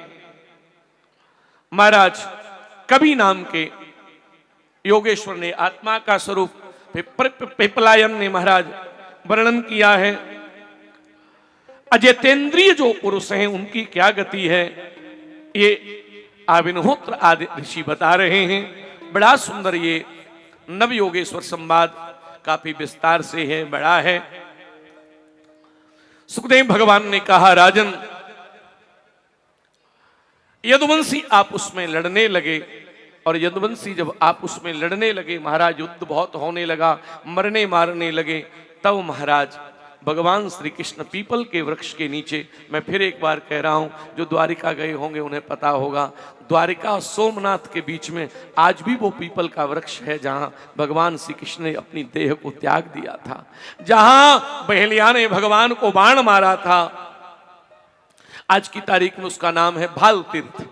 महाराज कवि नाम के योगेश्वर ने आत्मा का स्वरूप पिपलायन ने महाराज वर्णन किया है। अजेतेंद्रिय जो पुरुष हैं उनकी क्या गति है, ये आविनहोत्र आदि ऋषि बता रहे हैं। बड़ा सुंदर ये नव योगेश्वर संवाद काफी विस्तार से है, बड़ा है। सुखदेव भगवान ने कहा, राजन यदुवंशी आप उसमें लड़ने लगे, और यदुवंशी जब आप उसमें लड़ने लगे महाराज, युद्ध बहुत होने लगा, मरने मारने लगे, तब महाराज भगवान श्री कृष्ण पीपल के वृक्ष के नीचे, मैं फिर एक बार कह रहा हूं, जो द्वारिका गए होंगे उन्हें पता होगा, द्वारिका और सोमनाथ के बीच में आज भी वो पीपल का वृक्ष है जहां भगवान श्री कृष्ण ने अपनी देह को त्याग दिया था, जहां बहेलिया ने भगवान को बाण मारा था। आज की तारीख में उसका नाम है भाल तीर्थ।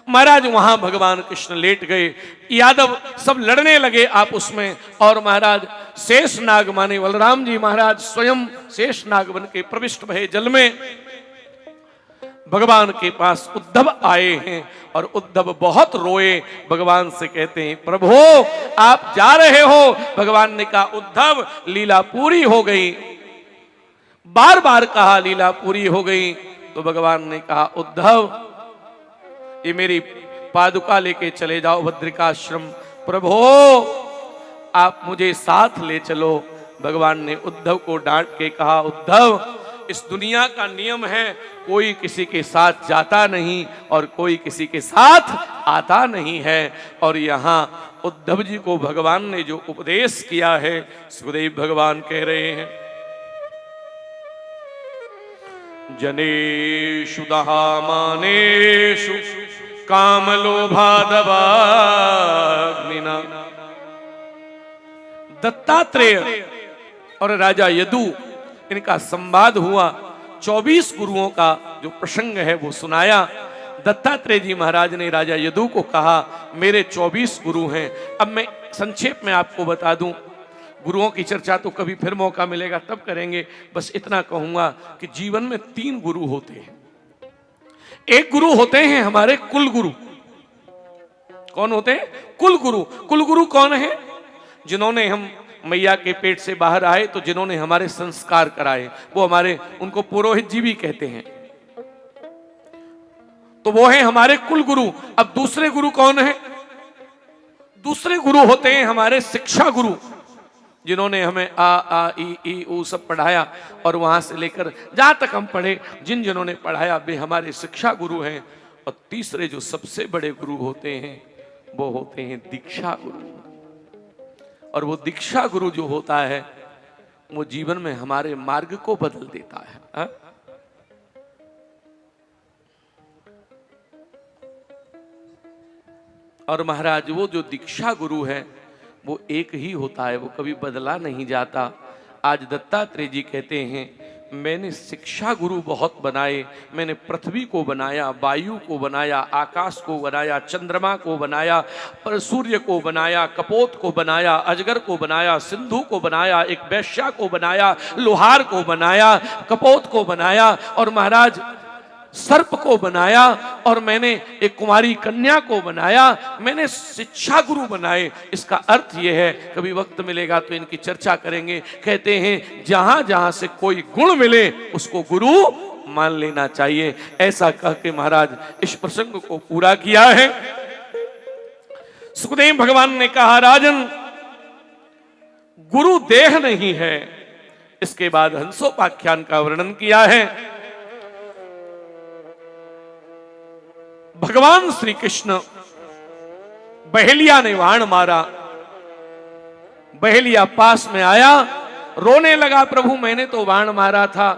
महाराज वहां भगवान कृष्ण लेट गए, यादव सब लड़ने लगे आप उसमें, और महाराज शेष नाग माने बलराम जी महाराज स्वयं शेष नाग बन के प्रविष्ट भये जल में। भगवान के पास उद्धव आए हैं और उद्धव बहुत रोए, भगवान से कहते हैं, प्रभु आप जा रहे हो? भगवान ने कहा, उद्धव लीला पूरी हो गई। बार बार कहा लीला पूरी हो गई, तो भगवान ने कहा, उद्धव ये मेरी पादुका लेके चले जाओ बद्रिकाश्रम। प्रभु आप मुझे साथ ले चलो। भगवान ने उद्धव को डांट के कहा, उद्धव इस दुनिया का नियम है, कोई किसी के साथ जाता नहीं और कोई किसी के साथ आता नहीं है। और यहाँ उद्धव जी को भगवान ने जो उपदेश किया है, सुखदेव भगवान कह रहे हैं, जनेषु दहामानेषु कामलोभादवाग्निना। दत्तात्रेय और राजा यदु इनका संवाद हुआ, 24 गुरुओं का जो प्रसंग है वो सुनाया। दत्तात्रेय जी महाराज ने राजा यदु को कहा, मेरे 24 गुरु हैं। अब मैं संक्षेप में आपको बता दूं, गुरुओं की चर्चा तो कभी फिर मौका मिलेगा तब करेंगे। बस इतना कहूंगा कि जीवन में 3 गुरु होते हैं। एक गुरु होते हैं हमारे कुल गुरु। कौन होते हैं? कुल गुरु। कुल गुरु कौन है? जिन्होंने हम मैया के पेट से बाहर आए तो जिन्होंने हमारे संस्कार कराए, वो हमारे, उनको पुरोहित जी भी कहते हैं, तो वो है हमारे कुल गुरु। अब दूसरे गुरु कौन है? दूसरे गुरु होते हैं हमारे शिक्षा गुरु, जिन्होंने हमें आ ई ऊ सब पढ़ाया और वहां से लेकर जहां तक हम पढ़े, जिन्होंने पढ़ाया वे हमारे शिक्षा गुरु हैं। और तीसरे जो सबसे बड़े गुरु होते हैं वो होते हैं दीक्षा गुरु। और वो दीक्षा गुरु जो होता है वो जीवन में हमारे मार्ग को बदल देता है। हा? और महाराज वो जो दीक्षा गुरु है वो एक ही होता है, वो कभी बदला नहीं जाता। आज दत्तात्रेय जी कहते हैं मैंने शिक्षा गुरु बहुत बनाए, मैंने पृथ्वी को बनाया, वायु को बनाया, आकाश को बनाया, चंद्रमा को बनाया, पर सूर्य को बनाया, कपोत को बनाया, अजगर को बनाया, सिंधु को बनाया, एक वैश्या को बनाया, लोहार को बनाया, कपोत को बनाया, और महाराज सर्प को बनाया, और मैंने एक कुमारी कन्या को बनाया। मैंने शिक्षा गुरु बनाए। इसका अर्थ यह है, कभी वक्त मिलेगा तो इनकी चर्चा करेंगे। कहते हैं जहां जहां से कोई गुण मिले उसको गुरु मान लेना चाहिए। ऐसा कह के महाराज इस प्रसंग को पूरा किया है। सुखदेव भगवान ने कहा राजन गुरु देह नहीं है। इसके बाद हंसोपाख्यान का वर्णन किया है। भगवान श्री कृष्ण, बहेलिया ने वाण मारा, बहेलिया पास में आया, रोने लगा, प्रभु मैंने तो वाण मारा था,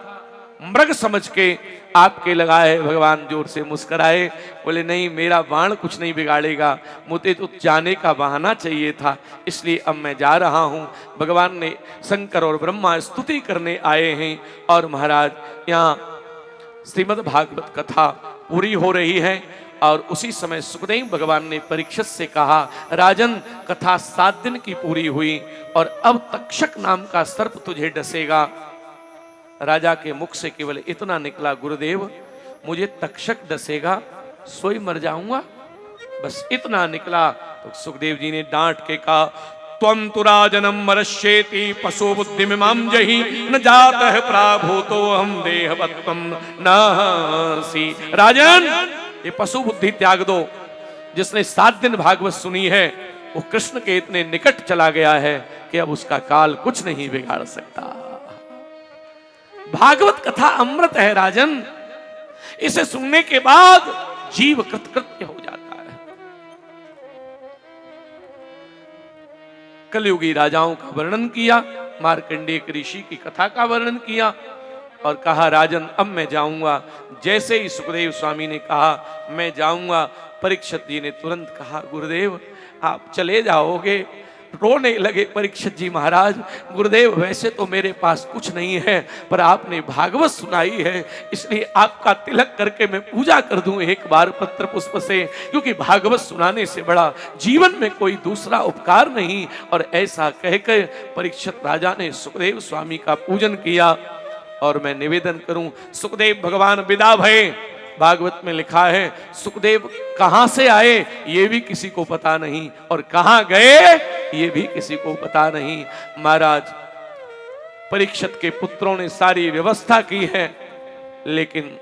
मृग समझ के आपके लगाए। भगवान जोर से मुस्कुराए, बोले नहीं मेरा बाण कुछ नहीं बिगाड़ेगा, मुझे तो जाने का बहाना चाहिए था, इसलिए अब मैं जा रहा हूं। भगवान ने शंकर और ब्रह्मा स्तुति करने आए हैं। और महाराज यहाँ श्रीमद् भागवत कथा पूरी हो रही है। और उसी समय सुखदेव भगवान ने परीक्षित से कहा राजन कथा 7 दिन की पूरी हुई और अब तक्षक नाम का सर्प तुझे डसेगा। राजा के मुख से केवल इतना निकला गुरुदेव मुझे तक्षक डसेगा, सोई मर जाऊंगा, बस इतना निकला। तो सुखदेव जी ने डांट के कहा त्वं तु राजनम मरश्येति पशु बुद्धि मिमां जहि न जातः प्राभूतो हम देहवत्वं नासि। राजन ये पशु बुद्धि त्याग दो। जिसने 7 दिन भागवत सुनी है वो कृष्ण के इतने निकट चला गया है कि अब उसका काल कुछ नहीं बिगाड़ सकता। भागवत कथा अमृत है राजन, इसे सुनने के बाद जीव कृतकृत्य हो जाता है। कलयुगी राजाओं का वर्णन किया, मार्कंडेय ऋषि की कथा का वर्णन किया और कहा राजन अब मैं जाऊंगा। जैसे ही सुखदेव स्वामी ने कहा मैं जाऊंगा, परीक्षित जी ने तुरंत कहा गुरुदेव आप चले जाओगे। रोने लगे परीक्षित जी, महाराज गुरुदेव वैसे तो मेरे पास कुछ नहीं है पर आपने भागवत सुनाई है इसलिए आपका तिलक करके मैं पूजा कर दूं एक बार पत्र पुष्प से, क्योंकि भागवत सुनाने से बड़ा जीवन में कोई दूसरा उपकार नहीं। और ऐसा कहकर परीक्षित राजा ने सुखदेव स्वामी का पूजन किया। और मैं निवेदन करूं सुखदेव भगवान विदा भये। भागवत में लिखा है सुखदेव कहां से आए ये भी किसी को पता नहीं और कहां गए ये भी किसी को पता नहीं। महाराज परीक्षित के पुत्रों ने सारी व्यवस्था की है लेकिन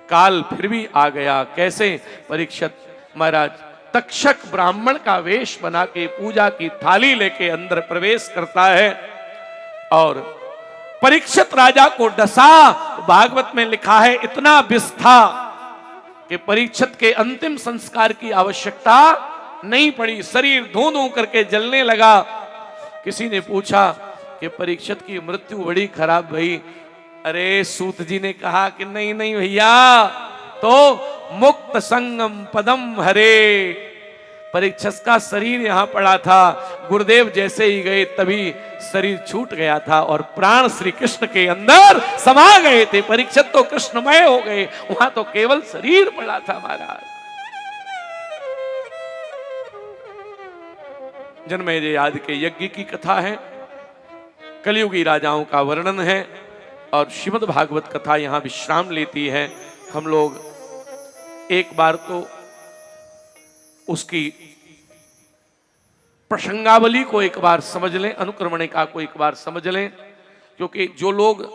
काल फिर भी आ गया। कैसे? परीक्षित महाराज तक्षक ब्राह्मण का वेश बना के पूजा की थाली लेके अंदर प्रवेश करता है और परीक्षित राजा को डसा। भागवत में लिखा है इतना विष था कि परीक्षित के अंतिम संस्कार की आवश्यकता नहीं पड़ी, शरीर धूं धूं करके जलने लगा। किसी ने पूछा कि परीक्षित की मृत्यु बड़ी खराब भई। अरे सूत जी ने कहा कि नहीं नहीं भैया, तो मुक्त संगम पदम हरे। परीक्षित का शरीर यहां पड़ा था, गुरुदेव जैसे ही गए तभी शरीर छूट गया था और प्राण श्री कृष्ण के अंदर समा गए थे। परीक्षित तो कृष्णमय हो गए, वहां तो केवल शरीर पड़ा था। महाराज जन्मेजय आदि के यज्ञ की कथा है। कलयुगी राजाओं का वर्णन है और श्रीमद् भागवत कथा यहाँ विश्राम लेती है। हम लोग एक बार तो उसकी प्रसंगावली को एक बार समझ लें, अनुक्रमणिका को एक बार समझ लें, क्योंकि जो लोग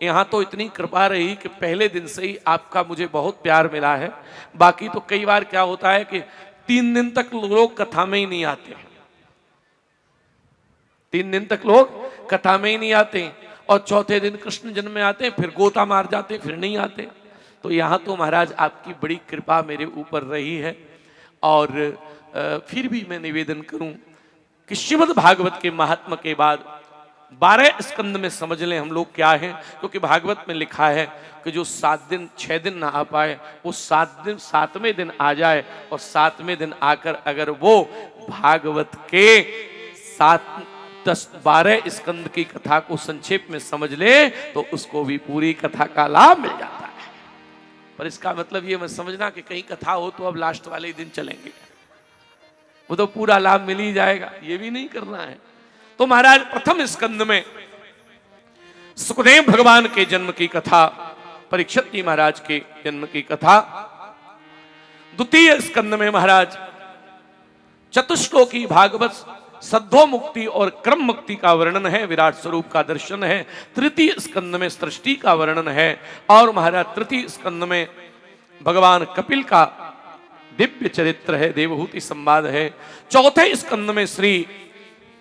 यहाँ तो इतनी कृपा रही कि पहले दिन से ही आपका मुझे बहुत प्यार मिला है। बाकी तो कई बार क्या होता है कि 3 दिन तक लोग कथा में ही नहीं आते, 3 दिन तक लोग कथा में ही नहीं आते और चौथे दिन कृष्ण जन्म में आते, फिर गोता मार जाते, फिर नहीं आते। तो यहाँ तो महाराज आपकी बड़ी कृपा मेरे ऊपर रही है। और फिर भी मैं निवेदन करूं कि श्रीमद् भागवत के महात्म के बाद 12 स्कंद में समझ लें हम लोग क्या हैं, क्योंकि भागवत में लिखा है कि जो 7 दिन 6 दिन ना आ पाए वो 7वें दिन आ जाए, और 7वें दिन आकर अगर वो भागवत के 12 स्कंद की कथा को संक्षेप में समझ ले तो उसको भी पूरी कथा का लाभ मिल जाता है। पर इसका मतलब ये मत समझना कि कहीं कथा हो तो अब लास्ट वाले ही दिन चलेंगे, वो तो पूरा लाभ मिल ही जाएगा, ये भी नहीं करना है। तो महाराज प्रथम स्कंद में सुखदेव भगवान के जन्म की कथा, परीक्षित जी महाराज के जन्म की कथा। द्वितीय स्कंद में महाराज चतुश्लोकी भागवत सद्धो मुक्ति और क्रम मुक्ति का वर्णन है, विराट स्वरूप का दर्शन है। तृतीय स्कंद में सृष्टि का वर्णन है और महाराज तृतीय स्कंद में भगवान कपिल का दिव्य चरित्र है, देवहूति संवाद है। चौथे स्कंद में श्री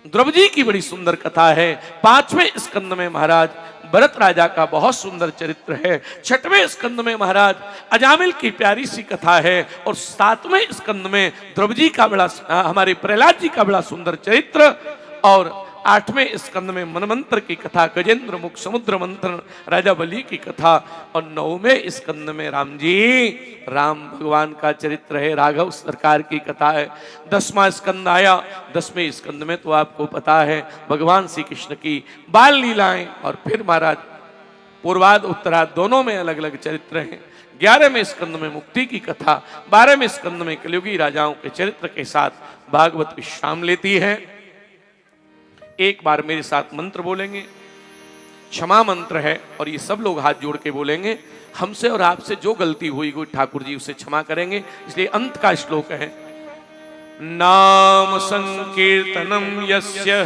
द्रौपदी की बड़ी सुंदर कथा है। 5वें स्कंद में महाराज भरत राजा का बहुत सुंदर चरित्र है। 6वें स्कंद में महाराज अजामिल की प्यारी सी कथा है और 7वें स्कंद में द्रौपदी का बड़ा हमारे प्रहलाद जी का बड़ा सुंदर चरित्र, और 8वें स्कंद में मनमंत्र की कथा, गजेंद्र मुख समुद्र मंथन राजा बलि की कथा, और 9वें स्कंद में राम भगवान का चरित्र है, राघव सरकार की कथा है। 10वां स्कंद आया, 10वें स्कंद में तो आपको पता है भगवान श्री कृष्ण की बाल लीलाएं, और फिर महाराज पूर्वाद उत्तराद दोनों में अलग अलग चरित्र हैं। 11वें स्कंद में मुक्ति की कथा, 12वें स्कंद में कलयुगी राजाओं के चरित्र के साथ भागवत विश्राम लेती है। एक बार मेरे साथ मंत्र बोलेंगे, क्षमा मंत्र है, और ये सब लोग हाथ जोड़ के बोलेंगे। हमसे और आपसे जो गलती हुई कोई ठाकुर जी उसे क्षमा करेंगे, इसलिए अंत का श्लोक है। नाम संकीर्तनम यस्य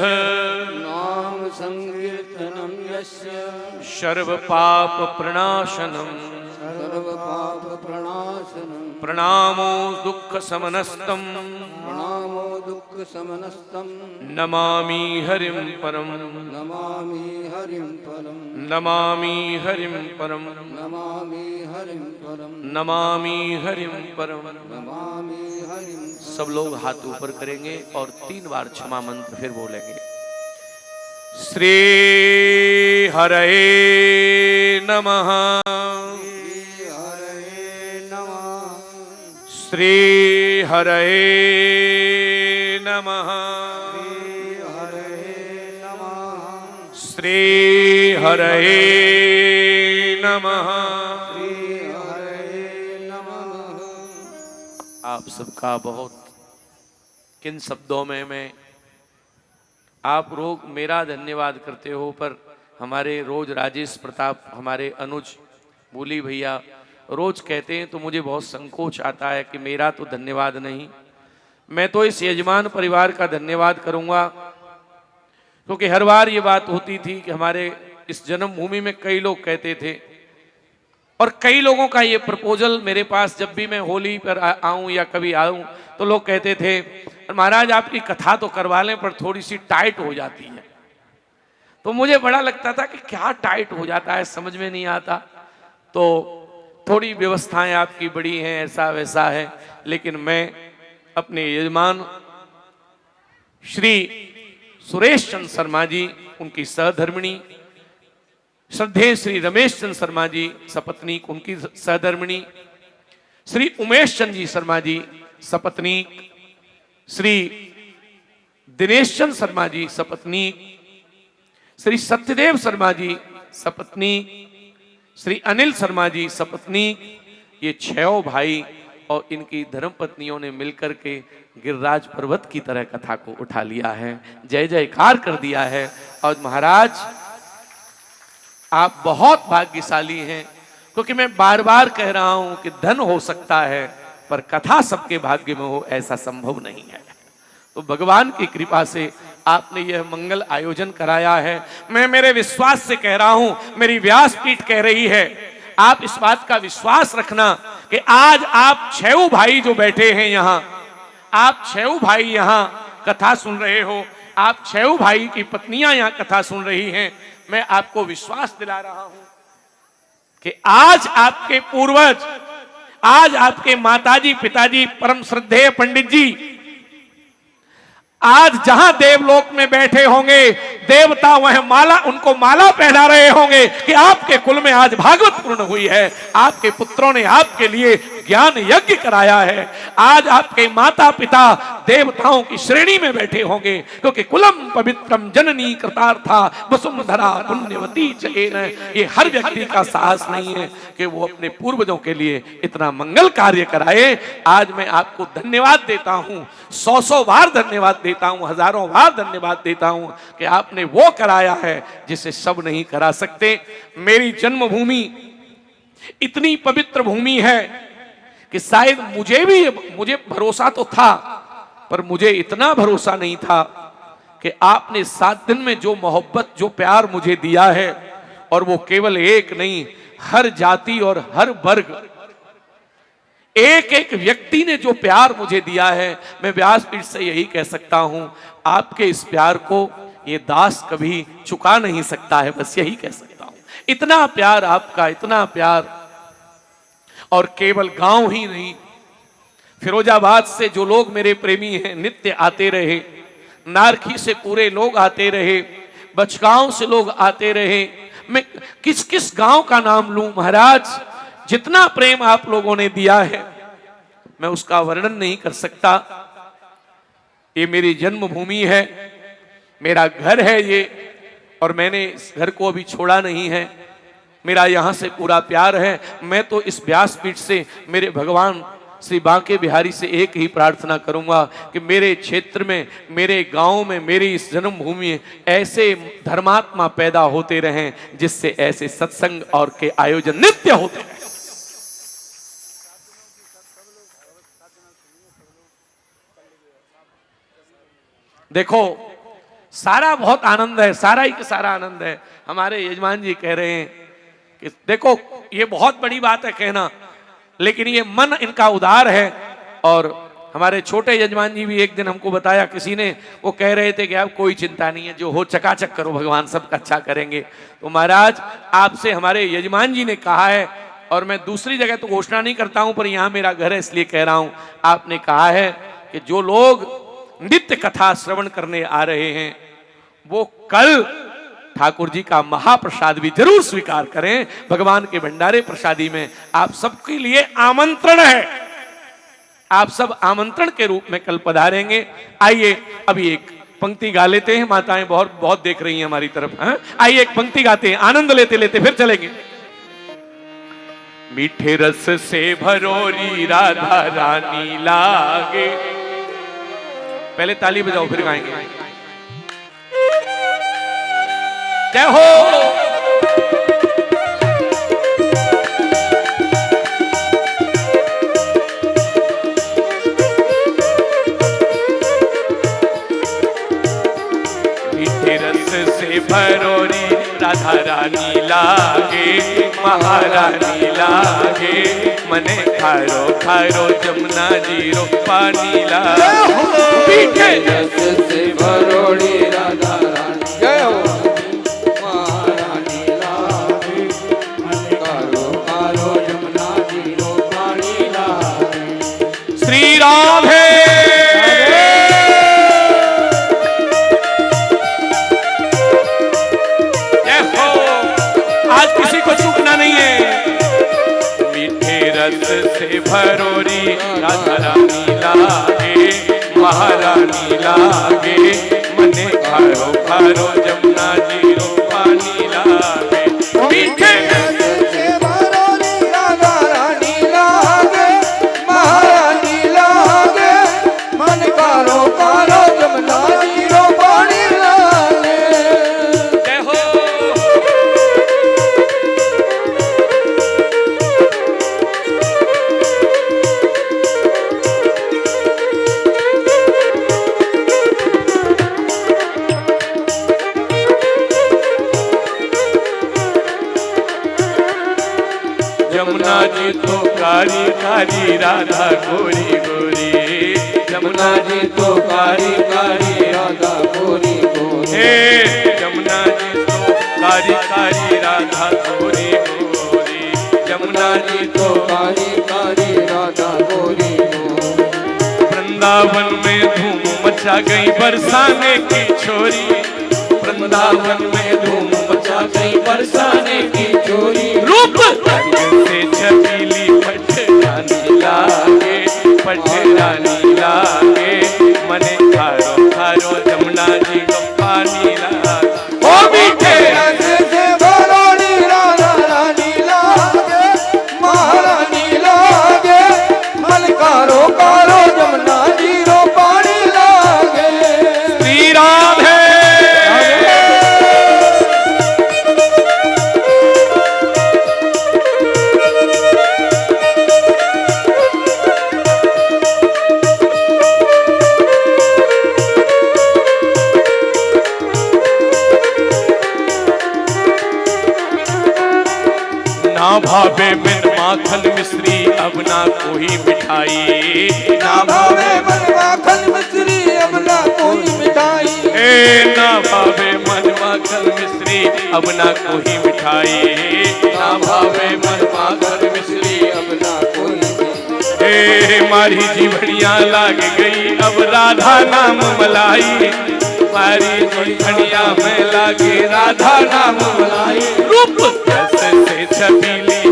नाम संकीर्तनम यस्य सर्व पाप प्रणाशनम सर्व पाप प्रणाशनम प्रणामो दुख समनस्तम प्रणामो दुख समनस्तम नमामि हरिम परम नमामि हरिं परम नमामि हरिम परम नमामि हरिं परम नमामि हरिम परम। नमामि हरिं सब लोग हाथ ऊपर करेंगे और 3 बार क्षमा मंत्र फिर बोलेंगे। श्री हरे नमः, श्री हरे नमः, श्री हरे नमः। आप सबका बहुत किन शब्दों में मैं आप लोग मेरा धन्यवाद करते हो, पर हमारे रोज राजेश प्रताप, हमारे अनुज बोली भैया रोज कहते हैं तो मुझे बहुत संकोच आता है कि मेरा तो धन्यवाद नहीं, मैं तो इस यजमान परिवार का धन्यवाद करूंगा, क्योंकि हर बार ये बात होती थी कि हमारे इस जन्मभूमि में कई लोग कहते थे, और कई लोगों का ये प्रपोजल मेरे पास जब भी मैं होली पर आऊं या कभी आऊं तो लोग कहते थे महाराज आपकी कथा तो करवा लें पर थोड़ी सी टाइट हो जाती है। तो मुझे बड़ा लगता था कि क्या टाइट हो जाता है, समझ में नहीं आता। तो थोड़ी व्यवस्थाएं आपकी बड़ी हैं, ऐसा वैसा है, लेकिन मैं अपने यजमान श्री सुरेश चंद्र शर्मा जी, उनकी सहधर्मिणी श्रद्धेय श्री रमेश चंद्र शर्मा जी सपत्नीक, उनकी सहधर्मिणी श्री उमेश चंद्र जी शर्मा जी सपत्नीक, श्री दिनेश चंद्र शर्मा जी सपत्नीक, श्री सत्यदेव शर्मा जी सपत्नीक, श्री अनिल शर्मा जी सपत्नीक, ये 6 भाई और इनकी धर्मपत्नियों ने मिलकर के गिरिराज पर्वत की तरह कथा को उठा लिया है, जय जयकार कर दिया है। और महाराज आप बहुत भाग्यशाली हैं, क्योंकि मैं बार बार कह रहा हूं कि धन हो सकता है पर कथा सबके भाग्य में हो ऐसा संभव नहीं है। तो भगवान की कृपा से आपने यह मंगल आयोजन कराया है। मैं मेरे विश्वास से कह रहा हूं, मेरी व्यासपीठ कह रही है, आप इस बात का विश्वास रखना कि आज आप छह भाई जो बैठे हैं यहाँ, आप छह भाई यहाँ कथा सुन रहे हो, आप छह भाई की पत्नियां यहाँ कथा सुन रही हैं। मैं आपको विश्वास दिला रहा हूं कि आज आपके पूर्वज, आज आपके माताजी पिताजी परम श्रद्धेय पंडित जी आज जहां देवलोक में बैठे होंगे, देवता वह माला, उनको माला पहना रहे होंगे कि आपके कुल में आज भागवत पूर्ण हुई है, आपके पुत्रों ने आपके लिए ज्ञान यज्ञ कराया है। आज आपके माता पिता देवताओं की श्रेणी में बैठे होंगे, क्योंकि कुलम पवित्रम जननी कृतार्था वसुंधरा पुण्यवती चेन। ये हर व्यक्ति का साहस नहीं है कि वो अपने पूर्वजों के लिए इतना मंगल कार्य कराए। आज मैं आपको धन्यवाद देता हूं, 100 बार धन्यवाद देता हूं, हजारों बार धन्यवाद देता हूं कि आपने वो कराया है जिसे सब नहीं करा सकते। मेरी जन्मभूमि इतनी पवित्र भूमि है कि शायद मुझे भरोसा तो था, पर मुझे इतना भरोसा नहीं था कि आपने 7 दिन में जो मोहब्बत, जो प्यार मुझे दिया है, और वो केवल एक नहीं, हर जाति और हर वर्ग, एक एक व्यक्ति ने जो प्यार मुझे दिया है, मैं व्यासपीठ से यही कह सकता हूं, आपके इस प्यार को ये दास कभी चुका नहीं सकता है। बस यही कह सकता हूं, इतना प्यार आपका, इतना प्यार। और केवल गांव ही नहीं, फिरोजाबाद से जो लोग मेरे प्रेमी हैं नित्य आते रहे, नारखी से पूरे लोग आते रहे, बचगांव से लोग आते रहे। मैं किस किस गांव का नाम लूं महाराज, जितना प्रेम आप लोगों ने दिया है मैं उसका वर्णन नहीं कर सकता। ये मेरी जन्मभूमि है, मेरा घर है ये, और मैंने इस घर को अभी छोड़ा नहीं है। मेरा यहाँ से पूरा प्यार है। मैं तो इस व्यासपीठ से मेरे भगवान श्री बांके बिहारी से एक ही प्रार्थना करूंगा कि मेरे क्षेत्र में, मेरे गांव में, मेरी इस जन्मभूमि में ऐसे धर्मात्मा पैदा होते रहें, जिससे ऐसे सत्संग और के आयोजन नित्य होते रहें। देखो, सारा बहुत आनंद है, सारा ही सारा आनंद है। हमारे यजमान जी कह रहे हैं कि देखो, ये बहुत बड़ी बात है कहना, लेकिन ये मन इनका उदार है। और हमारे छोटे यजमान जी भी एक दिन हमको बताया, किसी ने, वो कह रहे थे कि आप कोई चिंता नहीं है, जो हो चकाचक करो, भगवान सबका अच्छा करेंगे। तो महाराज आपसे हमारे यजमान जी ने कहा है, और मैं दूसरी जगह तो घोषणा नहीं करता हूं, पर यहाँ मेरा घर है इसलिए कह रहा हूं, आपने कहा है कि जो लोग नित्य कथा श्रवण करने आ रहे हैं वो कल ठाकुर जी का महाप्रसाद भी जरूर स्वीकार करें। भगवान के भंडारे प्रसादी में आप सबके लिए आमंत्रण है, आप सब आमंत्रण के रूप में कल पधारेंगे। आइए अभी एक पंक्ति गा लेते हैं, माताएं बहुत बहुत देख रही हैं हमारी तरफ। आइए एक पंक्ति गाते हैं, आनंद लेते लेते फिर चलेंगे। मीठे रस से भरोरी राधा रानी लागे, पहले ताली बजाओ फिर गाएंगे। जय हो। मीठे रस से भरोरी राधा रानी लागे, महारानी लागे, मने खारो खारो जमुना जीरो पानी लागे। मीठे रस से भरोड़ी राधा रानी, जय हो, महारानी लागे, मन कारो कारो जमुना जीरो पानी लागे। श्री राधे। जय हो। आज किसी को चूकना नहीं है। मीठे रस से भरोरी राधा रानी लागे, महारानी लागे, मने खारो खारो जमुना जीरो पानी लागे। मीठे रस से भरोड़ी राधा रानी लागे, महारानी लागे, मन कारो कारो जमुना जीरो पानी लागे। जमुना जी तो कारी कारी राधा गोरी गोरी, जमुना जी तो कारी कारी राधा गोरी गोरी, हे जमुना जी तो कारी कारी राधा गोरी गोरी, जमुना जी तो कारी कारी राधा गोरी गोरी। वृंदावन में धूम मचा गई बरसाने की छोरी, वृंदावन में धूम मचा गई बरसाने की चोरी, रूप से छबीली पटरानी लागे, पटरानी लागे, मने खारो खारो जमुना जी को पानी लागे। ओ मीठे रस से भरानी राधा रानी लागे, महारानी लागे, मन कारो कारो जमुना जी रो पानी लागे। श्री राधे ना भावे बिन माखन मिश्री अब ना कोई मिठाई, ना भावे मन माखन मिश्री अब ना कोई मिठाई, ए ना भावे मन माखन मिश्री अब ना कोई मिठाई, ना भावे मन माखन मिश्री अब ना कोई मिठाई। ए मारी जीवड़िया लाग गई अब राधा नाम मलाई, मारी जीवड़िया में लागे राधा नाम मलाई। रूप रस से छबीली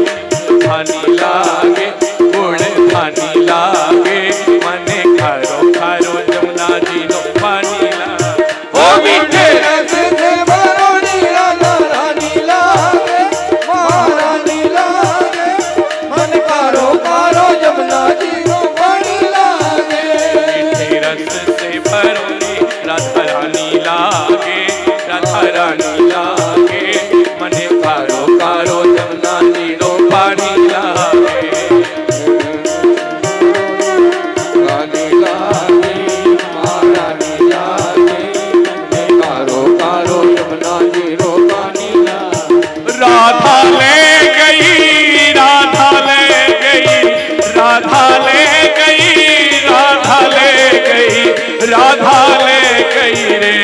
पानी लागे, गुड़ पानी लागे, मने खारो खारो जमुना जी नो पानी लागे। ओ मीठे रस से भरानी राधा रानी लागे, महारानी लागे, मन कारो कारो जमुना जी रो पानी लागे। मीठे रस से भरोनी राधा रानी लागे, राधा रानी लागे, मने खारो खारो जमुना जी नो पानी लागे। रानी लागे, महारानी लागे, कारो कारो जमुना जी रो पानी लागे। राधा ले गई, राधा ले गई, राधा ले गई, राधा ले गई, राधा ले गई रे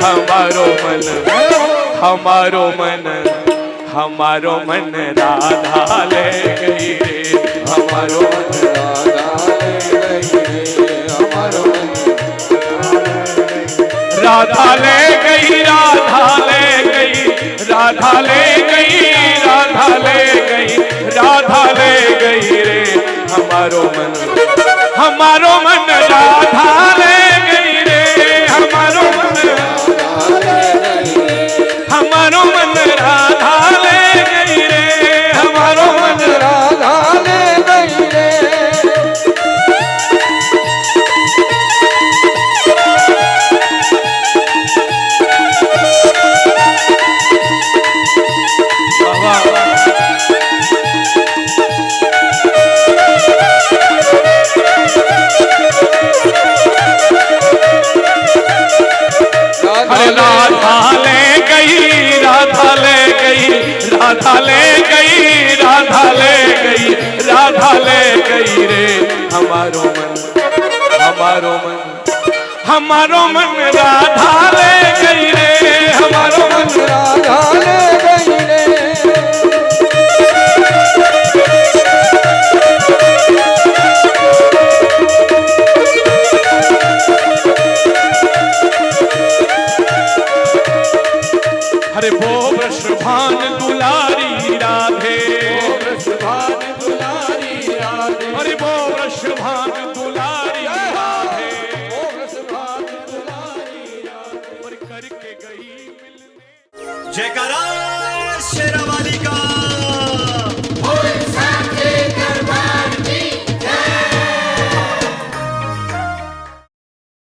हमारो मन, हमारो मन, हमारो मन राधा ले गई रे हमारो मन राधा ले गई रे, हमारो मन राधा ले गई, राधा ले गई, राधा ले गई, राधा ले गई, राधा ले गई रे हमारो मन, हमारो मन राधा ले गई रे हमारो मन, हमारो मन राधा ले गई रे हमारो मन। राधा ले गई रे। अरे राधा ले गई, राधा ले गई, राधा ले गई, राधा ले गई, राधा ले गई रे हमारो मन, हमारो मन, हमारो मन राधा ले गई रे हमारो मन। राधा ले गई रे। अरे वो वृषभान दुलारी राधे, वृषभान दुलारी राधे, अरे वो वृषभान दुलारी राधे, वृषभान दुलारी राधे, और करके गई मिलने। जयकारा शेरवा